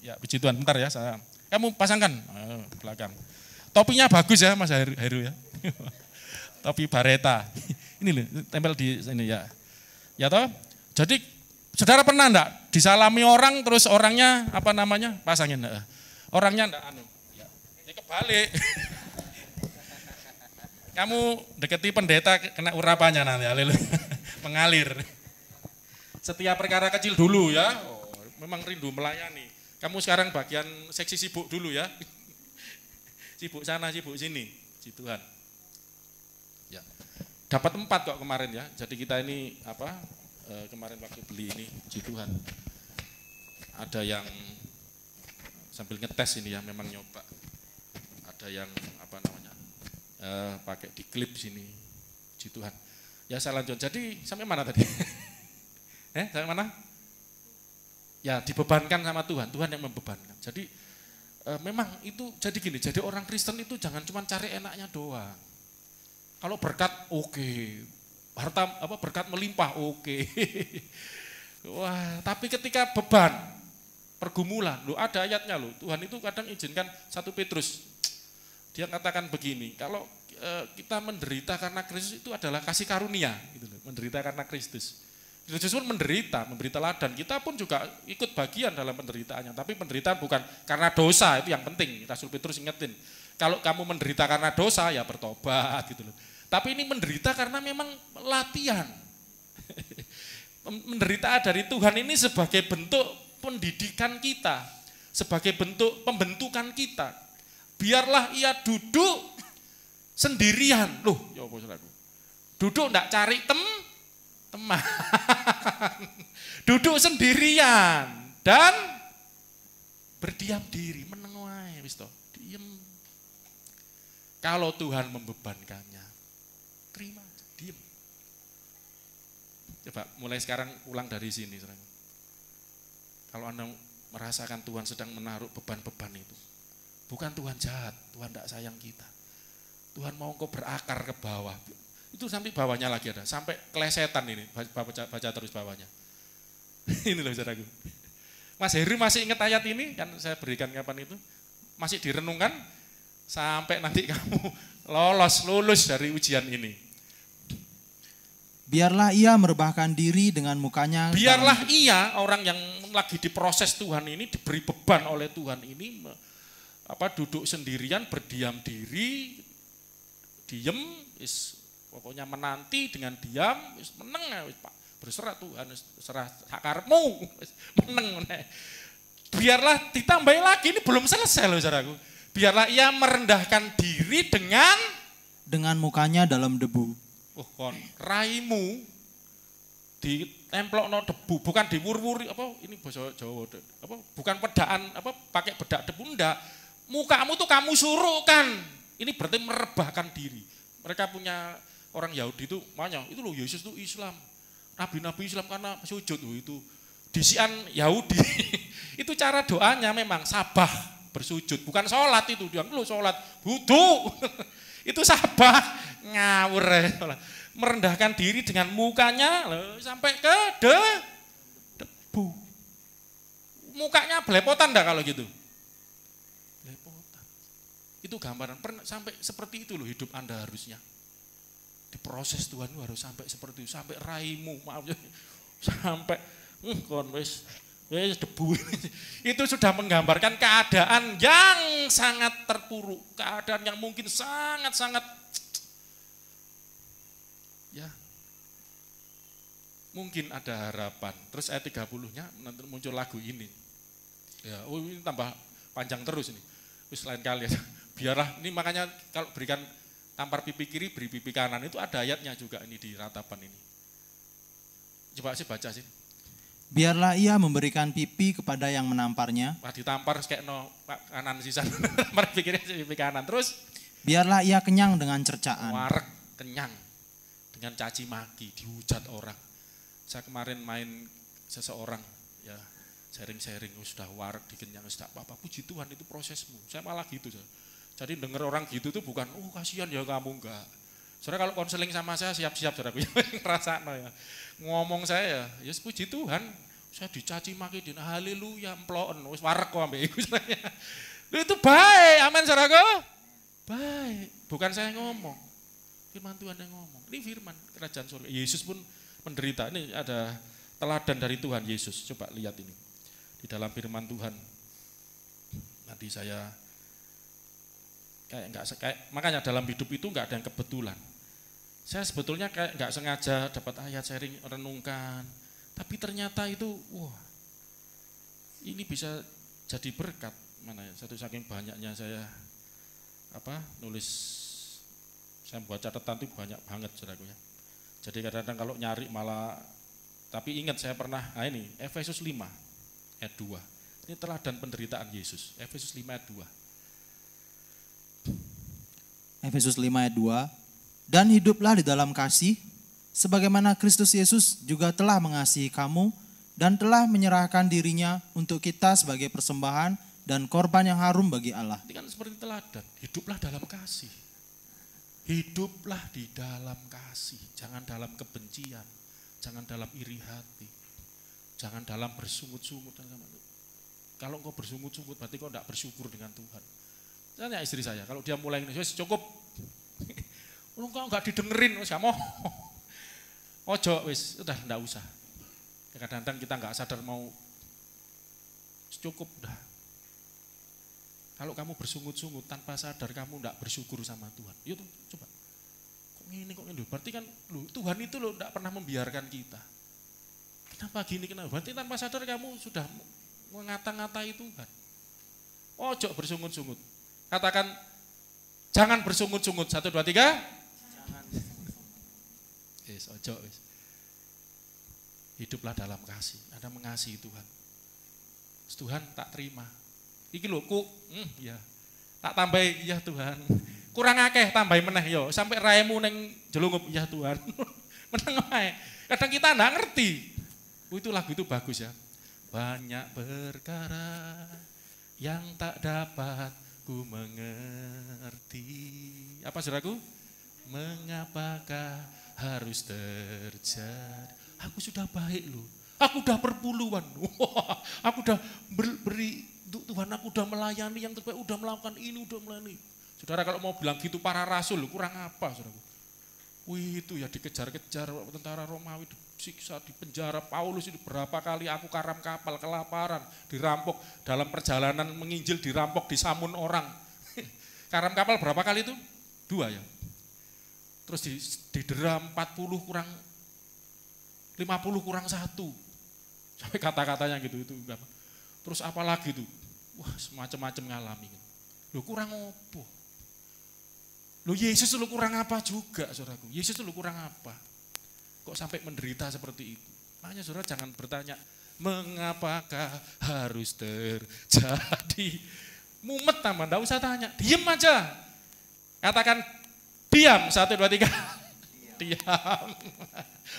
Ya puji Tuhan, bentar ya saya. Kamu pasangkan belakang. Topinya bagus ya Mas Heru ya. Topi bareta. Ini loh, tempel di sini ya. Ya toh? Jadi saudara pernah enggak disalami orang terus orangnya apa namanya? Pasangin. Orangnya enggak ya. Ini kebalik. Kamu deketi pendeta kena urapannya nanti, haleluya. Mengalir. Setiap perkara kecil dulu ya. Oh, memang rindu melayani. Kamu sekarang bagian seksi sibuk dulu ya. Sibuk sana, sibuk sini. Puji Tuhan. Ya. Dapat 4 kok kemarin ya. Jadi kita ini kemarin waktu beli ini, puji Tuhan. Ada yang sambil ngetes ini ya, memang nyoba. Ada yang pakai di klip sini. Puji Tuhan. Ya saya lanjut. Jadi sampai mana tadi? Sampai mana? Ya dibebankan sama Tuhan, Tuhan yang membebankan. Jadi memang itu jadi gini, jadi orang Kristen itu jangan cuma cari enaknya doang. Kalau berkat oke, harta berkat melimpah oke. Wah, tapi ketika beban, pergumulan, ada ayatnya loh. Tuhan itu kadang izinkan 1 Petrus. Dia katakan begini, kalau kita menderita karena Kristus itu adalah kasih karunia, gitu loh. Menderita karena Kristus. Yesus pun menderita, memberi teladan. Kita pun juga ikut bagian dalam penderitaannya. Tapi penderitaan bukan karena dosa, itu yang penting. Rasul Petrus ingetin. Kalau kamu menderita karena dosa, ya bertobat gitu loh. Tapi ini menderita karena memang latihan. Menderita dari Tuhan ini sebagai bentuk pendidikan kita. Sebagai bentuk pembentukan kita. Biarlah ia duduk sendirian. Loh, ya apa saudaraku? Duduk enggak cari teman. Duduk sendirian dan berdiam diri, menenguai, wis toh, diem. Kalau Tuhan membebankannya, terima, diem. Coba mulai sekarang pulang dari sini, saudara. Kalau Anda merasakan Tuhan sedang menaruh beban-beban itu, bukan Tuhan jahat, Tuhan tidak sayang kita. Tuhan mau kau berakar ke bawah. Itu sampai bawahnya lagi ada, sampai kelesetan ini, baca terus bawahnya. Ini loh saudaraku. Mas Heru masih ingat ayat ini? Kan saya berikan kapan itu? Masih direnungkan sampai nanti kamu lulus dari ujian ini. Biarlah ia merebahkan diri dengan mukanya. Biarlah ia, orang yang lagi diproses Tuhan ini, diberi beban oleh Tuhan ini, duduk sendirian, berdiam diri, diem, pokoknya menanti dengan diam, meneng, berserah Tuhan, serah sakarmu, meneng. Biarlah ditambahi lagi, ini belum selesai loh saudaraku. Biarlah ia merendahkan diri dengan mukanya dalam debu. Raimu ditemplokno debu, bukan diwur-wuri ini bahasa Jawa, bukan pedaan pakai bedak debu, enggak. Mukamu tuh kamu suruhkan. Ini berarti merebahkan diri. Mereka punya orang Yahudi itu makanya itu loh, Yesus itu Islam. Nabi-nabi Islam karena sujud itu. Disian Yahudi. Itu cara doanya memang sabah bersujud, bukan sholat itu. Dia lu sholat wudu. Itu sabah ngawur ya. Merendahkan diri dengan mukanya sampai ke debu. Mukanya belepotan enggak kalau gitu? Belepotan. Itu gambaran sampai seperti itu loh hidup Anda harusnya. Diproses Tuhan itu harus sampai seperti itu, sampai raimu, maaf ya. Sampai wis debu. Itu sudah menggambarkan keadaan yang sangat terpuruk, keadaan yang mungkin sangat-sangat ya mungkin ada harapan. Terus ayat 30-nya muncul lagu ini. Ya, ini tambah panjang terus ini. Terus lain kali ya. Biarlah ini makanya kalau berikan tampar pipi kiri beri pipi kanan itu ada ayatnya juga ini di ratapan ini. Coba sih baca sih. Biarlah ia memberikan pipi kepada yang menamparnya. Ditampar kayak kanan sisan. Tampar pipi kanan. Terus biarlah ia kenyang dengan cercaan. Wareg kenyang dengan caci maki, dihujat orang. Saya kemarin main seseorang ya sharing sudah wareg dikenyang sudah apa puji Tuhan itu prosesmu. Saya malah gitu. Jadi dengar orang gitu tuh bukan kasihan ya kamu enggak. Soalnya kalau konseling sama saya siap-siap saudaraku ngerasakno ya. Ngomong saya ya puji Tuhan, saya dicaci maki dina haleluya emploken wis wareg kok ambek iku. Itu baik, amin saudaraku. Baik, bukan saya ngomong. Firman Tuhan yang ngomong. Ini firman kerajaan surga. Yesus pun menderita. Ini ada teladan dari Tuhan Yesus. Coba lihat ini. Di dalam firman Tuhan. Nanti saya makanya dalam hidup itu enggak ada yang kebetulan. Saya sebetulnya kayak enggak sengaja dapat ayat sharing renungkan, tapi ternyata itu ini bisa jadi berkat. Mana ya? Satu saking banyaknya saya nulis, saya buat catatan itu banyak banget saudaraku ya. Jadi kadang-kadang kalau nyari malah, tapi ingat saya pernah, ini Efesus 5 ayat 2. Ini teladan penderitaan Yesus. Efesus 5 ayat 2. Efesus 5 ayat 2. Dan hiduplah di dalam kasih, sebagaimana Kristus Yesus juga telah mengasihi kamu dan telah menyerahkan dirinya untuk kita sebagai persembahan dan korban yang harum bagi Allah. Ini kan seperti teladan, hiduplah dalam kasih. Hiduplah di dalam kasih, jangan dalam kebencian, jangan dalam iri hati, jangan dalam bersungut-sungut. Kalau engkau bersungut-sungut berarti kau tidak bersyukur dengan Tuhan. Tanya istri saya, kalau dia mulai ini, cukup. Kok enggak didengerin, wis mau. Ojo wis, udah enggak usah. Kadang-kadang kita enggak sadar mau cukup dah. Kalau kamu bersungut-sungut tanpa sadar kamu enggak bersyukur sama Tuhan. Yuk coba. Kok ini. Berarti kan Tuhan itu enggak pernah membiarkan kita. Kenapa gini? Berarti tanpa sadar kamu sudah mengata-ngatai Tuhan. Ojo bersungut-sungut. Katakan jangan bersungut-sungut. 1, 2, 3. Ojo. Hiduplah dalam kasih. Anda mengasihi Tuhan. Tuhan tak terima. Iki lho ya. Tak tambahi ya Tuhan. Kurang akeh tambahi meneh yo sampai raimu ning jelungup ya Tuhan. Meneng wae. Kadang kita ndak ngerti. Itu lagu itu bagus ya. Banyak perkara yang tak dapat ku mengerti. Apa saudaraku? Mengapakah harus terjadi? Aku sudah baik loh. Aku udah perpuluhan. Wah, aku udah beri Tuhan, aku udah melayani yang terbaik, udah melakukan ini, udah melayani. Saudara kalau mau bilang gitu para rasul, kurang apa saudara? Wih itu ya dikejar-kejar tentara Romawi, disiksa, dipenjara. Paulus itu berapa kali aku karam kapal, kelaparan, dirampok. Dalam perjalanan menginjil dirampok, disamun orang. Karam kapal berapa kali itu? 2 ya. Terus didera 40 kurang 50 kurang 1. Sampai kata-katanya gitu itu. Terus apalagi tuh? Wah, semacam-macam ngalami. Loh kurang apa? Loh Yesus lu kurang apa juga, saudaraku? Yesus lu kurang apa? Kok sampai menderita seperti itu? Makanya saudara jangan bertanya, mengapakah harus terjadi? Mumet tambah, enggak usah tanya, diem aja. Katakan diam, 1, 2, 3. Diam.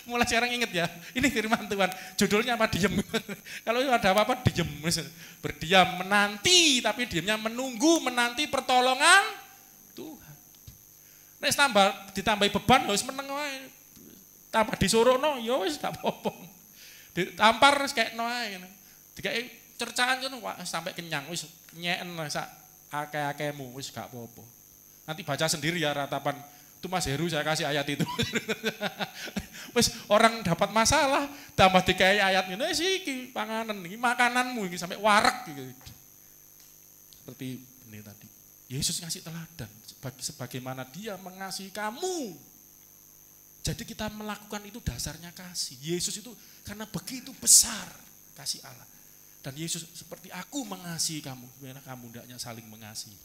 Mulai sekarang inget ya, ini firman Tuhan, judulnya apa? Diem. Kalau ada apa-apa diem. Berdiam, menanti, tapi diamnya menunggu, menanti pertolongan Tuhan. Nek ditambahi beban, wis meneng wae. Tambah disuruhno, ya wis gak apa-apa. Ditampar wis kekno ae. Dikeki cercaan ngono sampai kenyang, wis nyeken sak akeh-akehmu, wis gak apa-apa. Nanti baca sendiri ya ratapan. Itu Mas Heru saya kasih ayat itu. Wis orang dapat masalah, tambah dikai ayat ngene iki panganan iki makananmu iki sampai warak gitu. Seperti ini tadi. Yesus ngasih teladan sebagaimana Dia mengasihi kamu. Jadi kita melakukan itu dasarnya kasih. Yesus itu karena begitu besar kasih Allah. Dan Yesus seperti aku mengasihi kamu, karena kamu hendaknya saling mengasihi.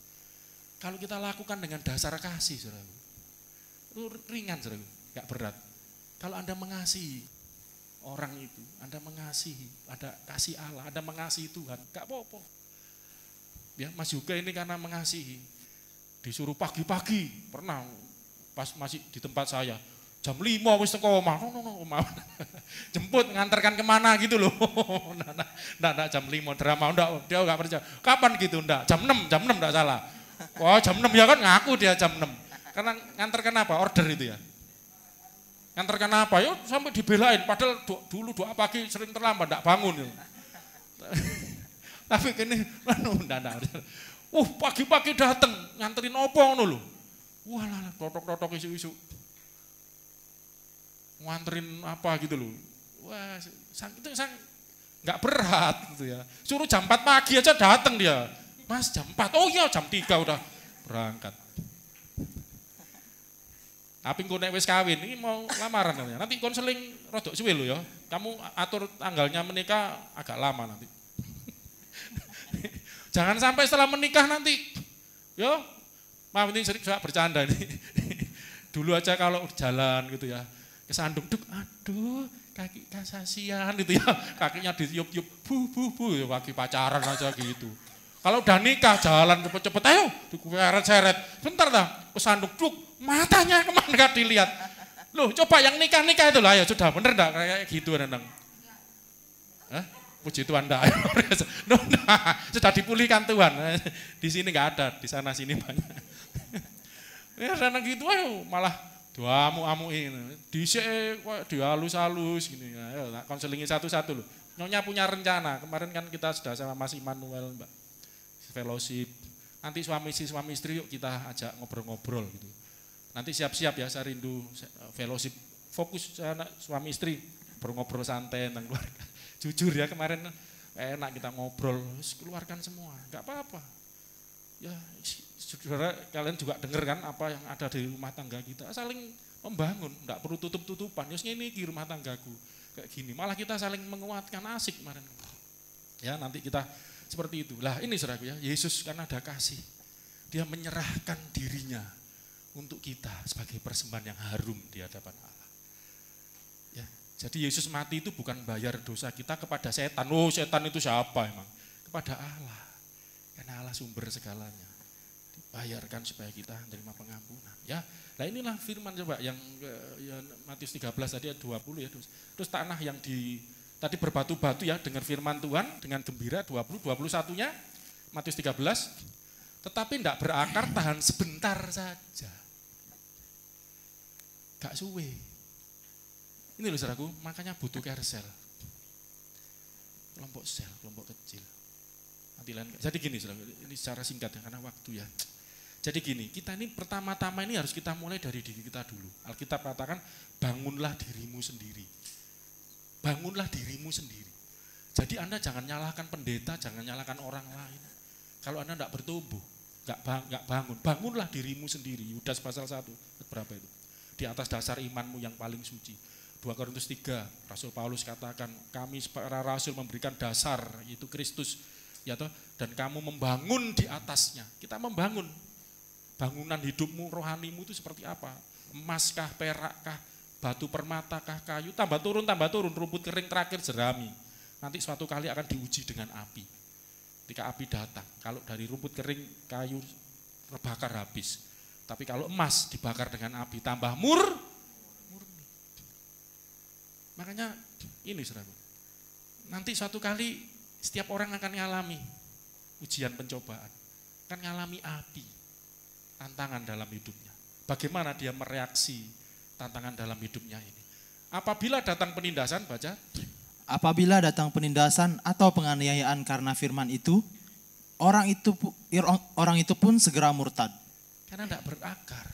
Kalau kita lakukan dengan dasar kasih, saudara, itu ringan, saudara, gak berat. Kalau Anda mengasihi orang itu, Anda mengasihi, ada kasih Allah, Anda mengasihi Tuhan, gak apa-apa. Ya, Mas Yuga ini karena mengasihi, disuruh pagi-pagi, pernah pas masih di tempat saya, jam 5 wis teko omah. No. Jemput ngantarkan kemana gitu loh. Nggak jam 5 drama, dia enggak percaya. Kapan gitu enggak? Jam 6 enggak salah. Wah, jam 6 ya kan ngaku dia jam 6. Karena ngantarkan apa? Order itu ya. Ngantarkan apa? Ya sampai dibelain padahal dulu doa pagi sering terlambat enggak bangun. Tapi kene enggak. Pagi-pagi dateng nganterin opo ngono lho. Walah, totok-totok isu-isu. Nganterin apa gitu loh. Wah, itu nggak berat gitu ya. Suruh jam 4 pagi aja datang dia. Mas jam 4, oh iya jam 3 udah berangkat. Tapi engko nek wis kawin ini mau lamaran namanya. Nanti konseling rodok suwe lho ya. Kamu atur tanggalnya menikah agak lama nanti. Jangan sampai setelah menikah nanti. Yo, maaf ini sering bercanda nih. Dulu aja kalau jalan gitu ya. Kesandung, aduh kaki kasasian gitu ya, kakinya ditiup-tiup, bu, ya kaki pacaran aja gitu. Kalau udah nikah jalan cepet-cepet, ayo dikueret-seret, bentar dah, kesandung, matanya kemana gak dilihat. Loh coba yang nikah-nikah itu lah, ya sudah bener gak kayak gitu Nendang? Hah? Puji Tuhan enggak, sudah dipulihkan Tuhan, di sini gak ada, di sana sini banyak. Ya Nendang gitu ayo malah amu-amuin, dihalus-halus gini, ayo konselingi satu-satu loh. Nyonya punya rencana, kemarin kan kita sudah sama Mas Immanuel, Mbak, fellowship. Nanti suami istri yuk kita ajak ngobrol-ngobrol gitu. Nanti siap-siap ya, saya rindu fellowship, fokus anak suami istri, ngobrol santai tentang keluarga. Jujur ya kemarin enak kita ngobrol, keluarkan semua, nggak apa-apa. Ya, saudara kalian juga dengar kan apa yang ada di rumah tangga kita, saling membangun, enggak perlu tutup-tutupan. Yos ini di rumah tanggaku kayak gini, malah kita saling menguatkan, asik kemarin. Ya, nanti kita seperti itu. Lah ini saudaraku ya, Yesus karena ada kasih, Dia menyerahkan dirinya untuk kita sebagai persembahan yang harum di hadapan Allah. Ya, jadi Yesus mati itu bukan bayar dosa kita kepada setan. Oh, setan itu siapa emang? Kepada Allah. Karena Allah sumber segalanya. Dibayarkan supaya kita menerima pengampunan. Ya, nah inilah firman coba yang Matius 13 tadi 20 ya. Terus tanah yang tadi berbatu-batu ya, dengar firman Tuhan dengan gembira 21-nya Matius 13. Tetapi tidak berakar, tahan sebentar saja. Gak suwe. Ini loh saudaraku, makanya butuh kersel. kelompok sel, kelompok kecil. Nanti lain. Jadi gini, ini secara singkat ya, karena waktu ya. Jadi gini, kita ini pertama-tama ini harus kita mulai dari diri kita dulu. Alkitab katakan, bangunlah dirimu sendiri. Bangunlah dirimu sendiri. Jadi Anda jangan nyalahkan pendeta, jangan nyalahkan orang lain. Kalau Anda tidak bertumbuh, nggak bangun, bangunlah dirimu sendiri. Yudas pasal 1, berapa itu? Di atas dasar imanmu yang paling suci. 2 Korintus 3, Rasul Paulus katakan, kami para rasul memberikan dasar, yaitu Kristus, ya toh, dan kamu membangun di atasnya. Kita membangun. Bangunan hidupmu, rohanimu itu seperti apa? Emaskah, perakkah, batu permatakah, kayu, tambah turun, rumput kering terakhir jerami. Nanti suatu kali akan diuji dengan api. Ketika api datang, kalau dari rumput kering, kayu terbakar habis. Tapi kalau emas dibakar dengan api, tambah murni. Makanya ini saudara, nanti suatu kali setiap orang akan mengalami ujian pencobaan, akan mengalami api. Tantangan dalam hidupnya. Bagaimana dia mereaksi tantangan dalam hidupnya ini. Apabila datang penindasan, baca. Apabila datang penindasan atau penganiayaan karena firman itu, orang itu pun segera murtad. Karena tidak berakar.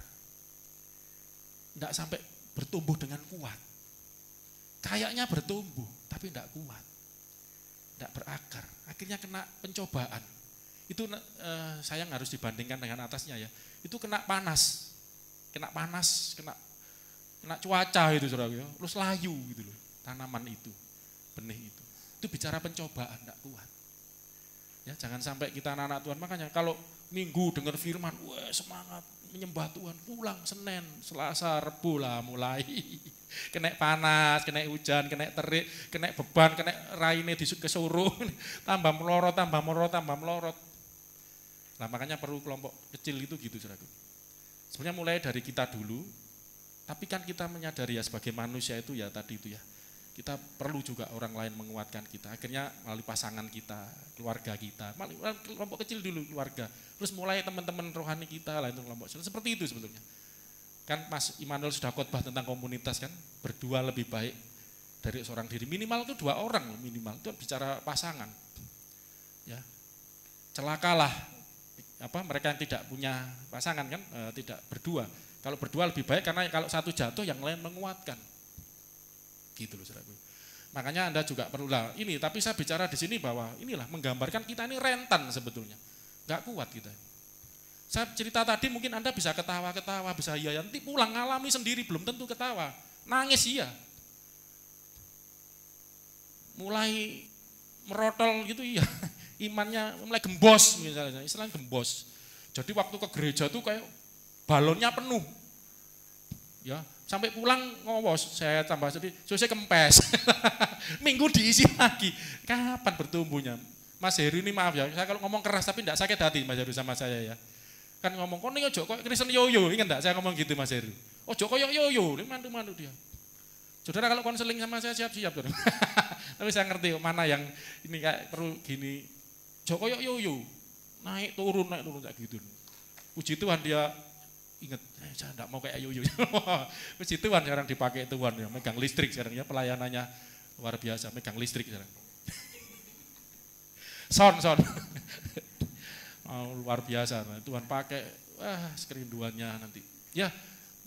Tidak sampai bertumbuh dengan kuat. Kayaknya bertumbuh, tapi tidak kuat. Tidak berakar. Akhirnya kena pencobaan. Itu sayang harus dibandingkan dengan atasnya ya. Itu kena panas, kena cuaca itu saudara, terus layu gitu loh, tanaman itu, benih itu. Itu bicara pencobaan, tidak kuat. Ya, jangan sampai kita anak-anak Tuhan, makanya kalau minggu dengar firman, wah semangat menyembah Tuhan, pulang Senin, Selasa, Rebu lah mulai. Kena panas, kena hujan, kena terik, kena beban, kena raine kesuruh, tambah melorot. Nah makanya perlu kelompok kecil itu gitu saudaraku. Sebenarnya mulai dari kita dulu, tapi kan kita menyadari ya sebagai manusia itu ya tadi itu ya, kita perlu juga orang lain menguatkan kita. Akhirnya melalui pasangan kita, keluarga kita, kelompok kecil dulu keluarga. Terus mulai teman-teman rohani kita lah itu kelompok kecil. Seperti itu sebetulnya. Kan Mas Immanuel sudah khotbah tentang komunitas kan, berdua lebih baik dari seorang diri. Minimal itu 2 orang minimal, itu bicara pasangan. Ya, celakalah mereka yang tidak punya pasangan kan, tidak berdua. Kalau berdua lebih baik karena kalau satu jatuh yang lain menguatkan. Gitu loh saudaraku. Makanya Anda juga perlulah ini, tapi saya bicara di sini bahwa inilah menggambarkan kita ini rentan sebetulnya. Enggak kuat kita. Saya cerita tadi mungkin Anda bisa ketawa-ketawa, bisa iya, nanti pulang ngalami sendiri belum tentu ketawa. Nangis iya. Mulai merotol gitu iya. Imannya mulai gembos misalnya, istilahnya gembos. Jadi waktu ke gereja tuh kayak balonnya penuh. Ya, sampai pulang ngowos, saya tambah sedih, saya kempes. Minggu diisi lagi. Kapan bertumbuhnya? Mas Heru ini maaf ya, saya kalau ngomong keras tapi enggak sakit hati Mas Heru sama saya ya. Kan ngomong, kok nih ojo kok Kristen yoyo, ingat enggak saya ngomong gitu Mas Heru. Ojo koyo yoyo, ini mandu-mandu dia. Saudara kalau konseling sama saya siap-siap. Tapi saya ngerti mana yang ini kayak perlu gini. Joko yoyo, naik turun kayak gitu. Puji Tuhan dia ingat, saya enggak mau kayak yoyo. Puji Tuhan sekarang dipakai Tuhan ya, megang listrik sekarang ya, pelayanannya luar biasa, megang listrik sekarang. Son. Luar biasa, nah, Tuhan pakai, kerinduannya nanti. Ya,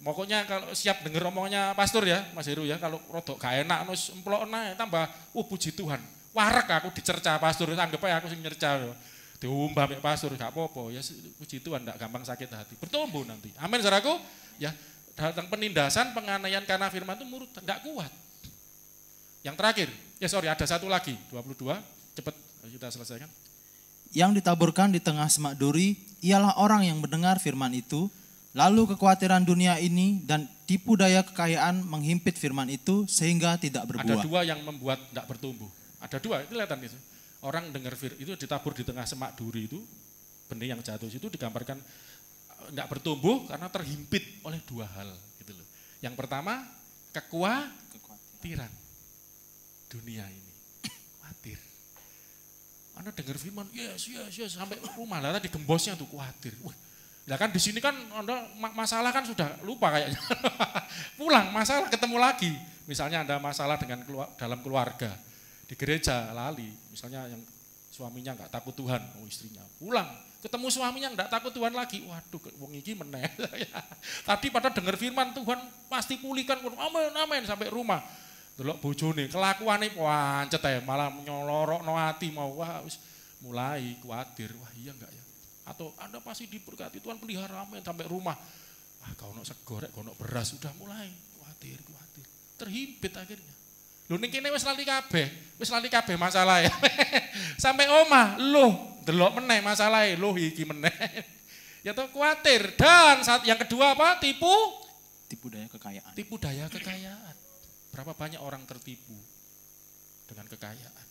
pokoknya kalau siap dengar omongannya pastor ya, Mas Heru ya, kalau rodok gak enak, nus emplokna tambah, puji Tuhan. Warak aku dicerca pastor, anggap aja aku sing nyerca. Diumbah mek pastor gak apa-apa ya, puji Tuhan enggak gampang sakit hati. Bertumbuh nanti. Amin saudaraku. Ya, datang penindasan, penganiayaan karena firman itu murut enggak kuat. Yang terakhir, ada satu lagi, 22, cepat kita selesaikan. Yang ditaburkan di tengah semak duri ialah orang yang mendengar firman itu, lalu kekhawatiran dunia ini dan tipu daya kekayaan menghimpit firman itu sehingga tidak berbuah. Ada 2 yang membuat tidak bertumbuh. Ada 2, kelihatan itu. Orang dengar itu ditabur di tengah semak duri itu, benih yang jatuh itu digambarkan enggak bertumbuh karena terhimpit oleh 2 hal gitu loh. Yang pertama, kekhawatiran dunia ini. Khawatir. Anda dengar firman, yes, sampai rumah lah tadi gembosnya tuh khawatir. Wah, nah kan di sini kan Anda masalah kan sudah lupa kayaknya. Pulang masalah ketemu lagi. Misalnya Anda masalah dengan dalam keluarga. di gereja lali, misalnya yang suaminya nggak takut Tuhan, oh istrinya pulang ketemu suaminya nggak takut Tuhan lagi, waduh wong iki meneh. Tadi pada dengar firman Tuhan pasti pulihkan, amin amin sampai rumah. Delok bojone kelakuane pancet ae malah nyolorokno ati mau, wah wis mulai kuatir, wah iya enggak ya? Atau Anda pasti diberkati Tuhan pelihara amin sampai rumah. Ah kau ono sego rek, kau ono beras, sudah mulai kuatir. Terhimpit akhirnya. Lho ning kene wis lali kabeh masalah ya. Sampai omah, loh, delok meneh masalahe, loh iki meneh. Ya toh kuatir. Dan saat yang kedua apa? Tipu daya kekayaan. Tipu daya kekayaan. Berapa banyak orang tertipu dengan kekayaan.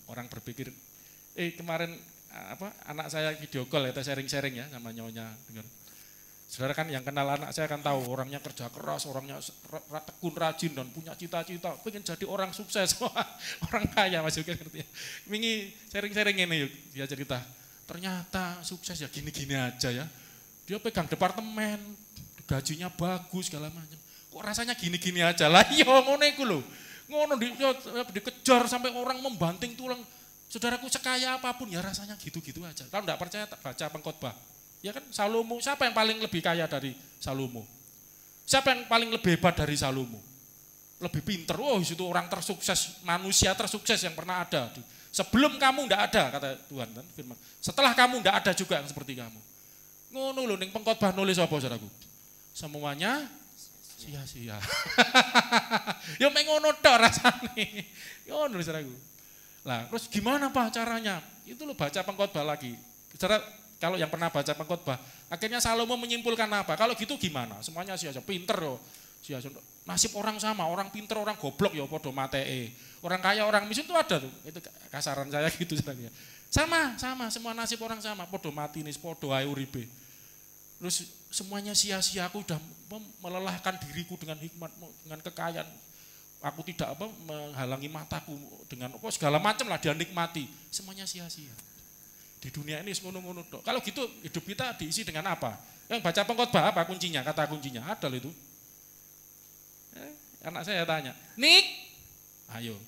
Orang berpikir, kemarin anak saya video call ya, sharing-sharing ya sama nyonya dengar. Saudara kan yang kenal anak saya kan tahu orangnya kerja keras, orangnya tekun rajin dan punya cita-cita, pengen jadi orang sukses, orang kaya Mas Yoga ngerti ya. Wingi sharing-sharing ini yuk, dia cerita, ternyata sukses ya gini-gini aja ya. Dia pegang departemen, gajinya bagus segala macam. Kok rasanya gini-gini aja lah, iya ngono iku lho. Ngono dikejar sampai orang membanting tulang. Saudaraku sekaya apapun ya rasanya gitu-gitu aja. Kalau enggak percaya baca pengkhotbah. Ya kan Salomo, siapa yang paling lebih kaya dari Salomo? Siapa yang paling lebih hebat dari Salomo? Lebih pinter, itu orang tersukses, manusia tersukses yang pernah ada. Sebelum kamu enggak ada, kata Tuhan kan firman. Setelah kamu enggak ada juga yang seperti kamu. Ngono lho ning pengkhotbah nulis apa saudaraku? Semuanya sia-sia. Ya mek ngono tok rasane. Ngono saudaraku. Lah, terus gimana Pak caranya? Itu lo baca pengkhotbah lagi. Saudara kalau yang pernah baca pengkhotbah, akhirnya Salomo menyimpulkan apa? Kalau gitu gimana? Semuanya sia-sia, pinter yo. Sia-sia. Nasib orang sama, orang pinter, orang goblok ya podo matee. Orang kaya, orang miskin itu ada tuh. Itu kasaran saya gitu sebenarnya. Sama, semua nasib orang sama, podo mati nih, podo ae uripe. Terus semuanya sia-sia, aku udah melelahkan diriku dengan hikmat, dengan kekayaan. Aku tidak menghalangi mataku dengan segala macam lah dia nikmati. Semuanya sia-sia. Di dunia ini ngono-ngono tok. Kalau gitu hidup kita diisi dengan apa? Yang baca pengkhotbah apa kuncinya? Kata kuncinya ada loh itu. Anak saya tanya, ayo,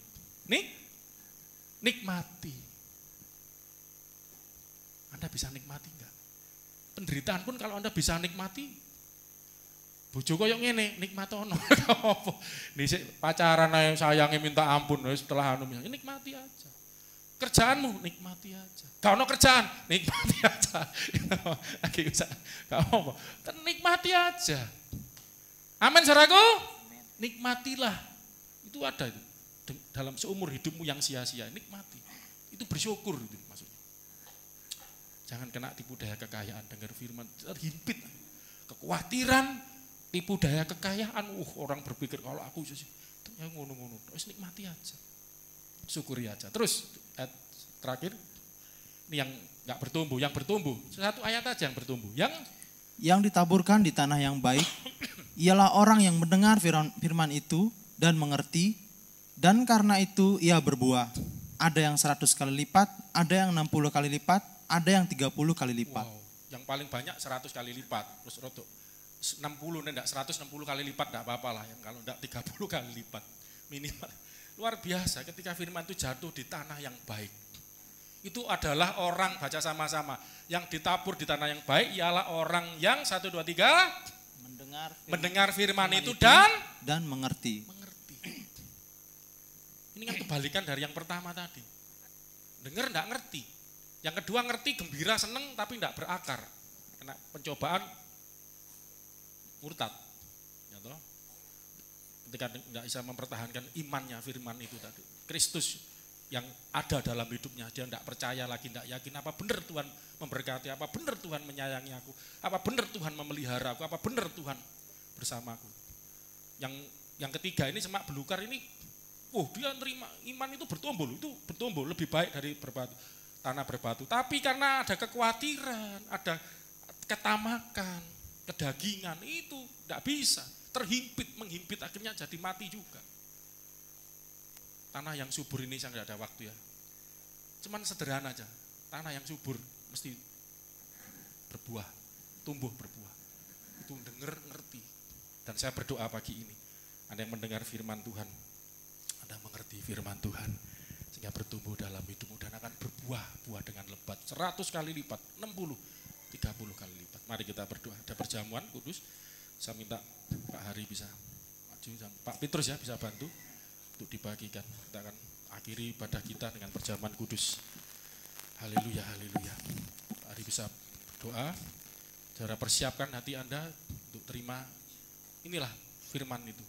nikmati. Anda bisa nikmati enggak? Penderitaan pun kalau Anda bisa nikmati, bojo koyo ngene, nikmatono. Apa? Dhisik pacaran ae sayange minta ampun setelah nikmati aja. Kerjaanmu nikmati aja. Gak ono kerjaan, nikmati aja. Lagi bisa, gak apa. Nikmati aja. Amin saudaraku? Nikmatilah. Itu ada itu. Dalam seumur hidupmu yang sia-sia, nikmati. Itu bersyukur itu maksudnya. Jangan kena tipu daya kekayaan, dengar firman terhimpit. Kekhawatiran, tipu daya kekayaan, orang berpikir kalau aku sih ngono-ngono. Terus nikmati aja. Syukuri aja. Terus terakhir ini yang enggak bertumbuh, yang bertumbuh. Satu ayat aja yang bertumbuh. Yang ditaburkan di tanah yang baik ialah orang yang mendengar firman itu dan mengerti, dan karena itu ia berbuah. Ada yang 100 kali lipat, ada yang 60 kali lipat, ada yang 30 kali lipat. Wow, yang paling banyak 100 kali lipat. Terus rotok 60 enggak 160 kali lipat enggak apa-apa lah, yang kalau enggak 30 kali lipat minimal. Luar biasa ketika firman itu jatuh di tanah yang baik. Itu adalah orang, baca sama-sama, yang ditabur di tanah yang baik ialah orang yang 1, 2, 3 mendengar firman itu dan mengerti. Ini kan kebalikan dari yang pertama tadi. Dengar enggak ngerti. Yang kedua ngerti, gembira, seneng tapi enggak berakar. Kena pencobaan murtad. Ya toh? Ketika enggak bisa mempertahankan imannya firman itu tadi. Kristus yang ada dalam hidupnya, dia tidak percaya lagi, tidak yakin apa benar Tuhan memberkati, apa benar Tuhan menyayangi aku, apa benar Tuhan memelihara aku, apa benar Tuhan bersamaku. Yang ketiga ini semak belukar ini, dia nerima iman itu bertumbuh lebih baik dari tanah berbatu. Tapi karena ada kekhawatiran, ada ketamakan, kedagingan, itu tidak bisa, menghimpit akhirnya jadi mati juga. Tanah yang subur ini saya nggak ada waktu ya. Cuman sederhana aja. Tanah yang subur mesti berbuah, tumbuh berbuah. Itu dengar, ngerti. Dan saya berdoa pagi ini. Ada yang mendengar firman Tuhan. Ada yang mengerti firman Tuhan. sehingga bertumbuh dalam hidupmu dan akan berbuah buah dengan lebat 100 kali lipat, 60, 30 kali lipat. Mari kita berdoa. Ada perjamuan kudus. Saya minta Pak Hari bisa maju, Pak Petrus ya bisa bantu untuk dibagikan. Kita akan akhiri ibadah kita dengan perjamuan kudus. Haleluya, haleluya. Pak Hari bisa doa. Saudara persiapkan hati Anda untuk terima inilah firman itu.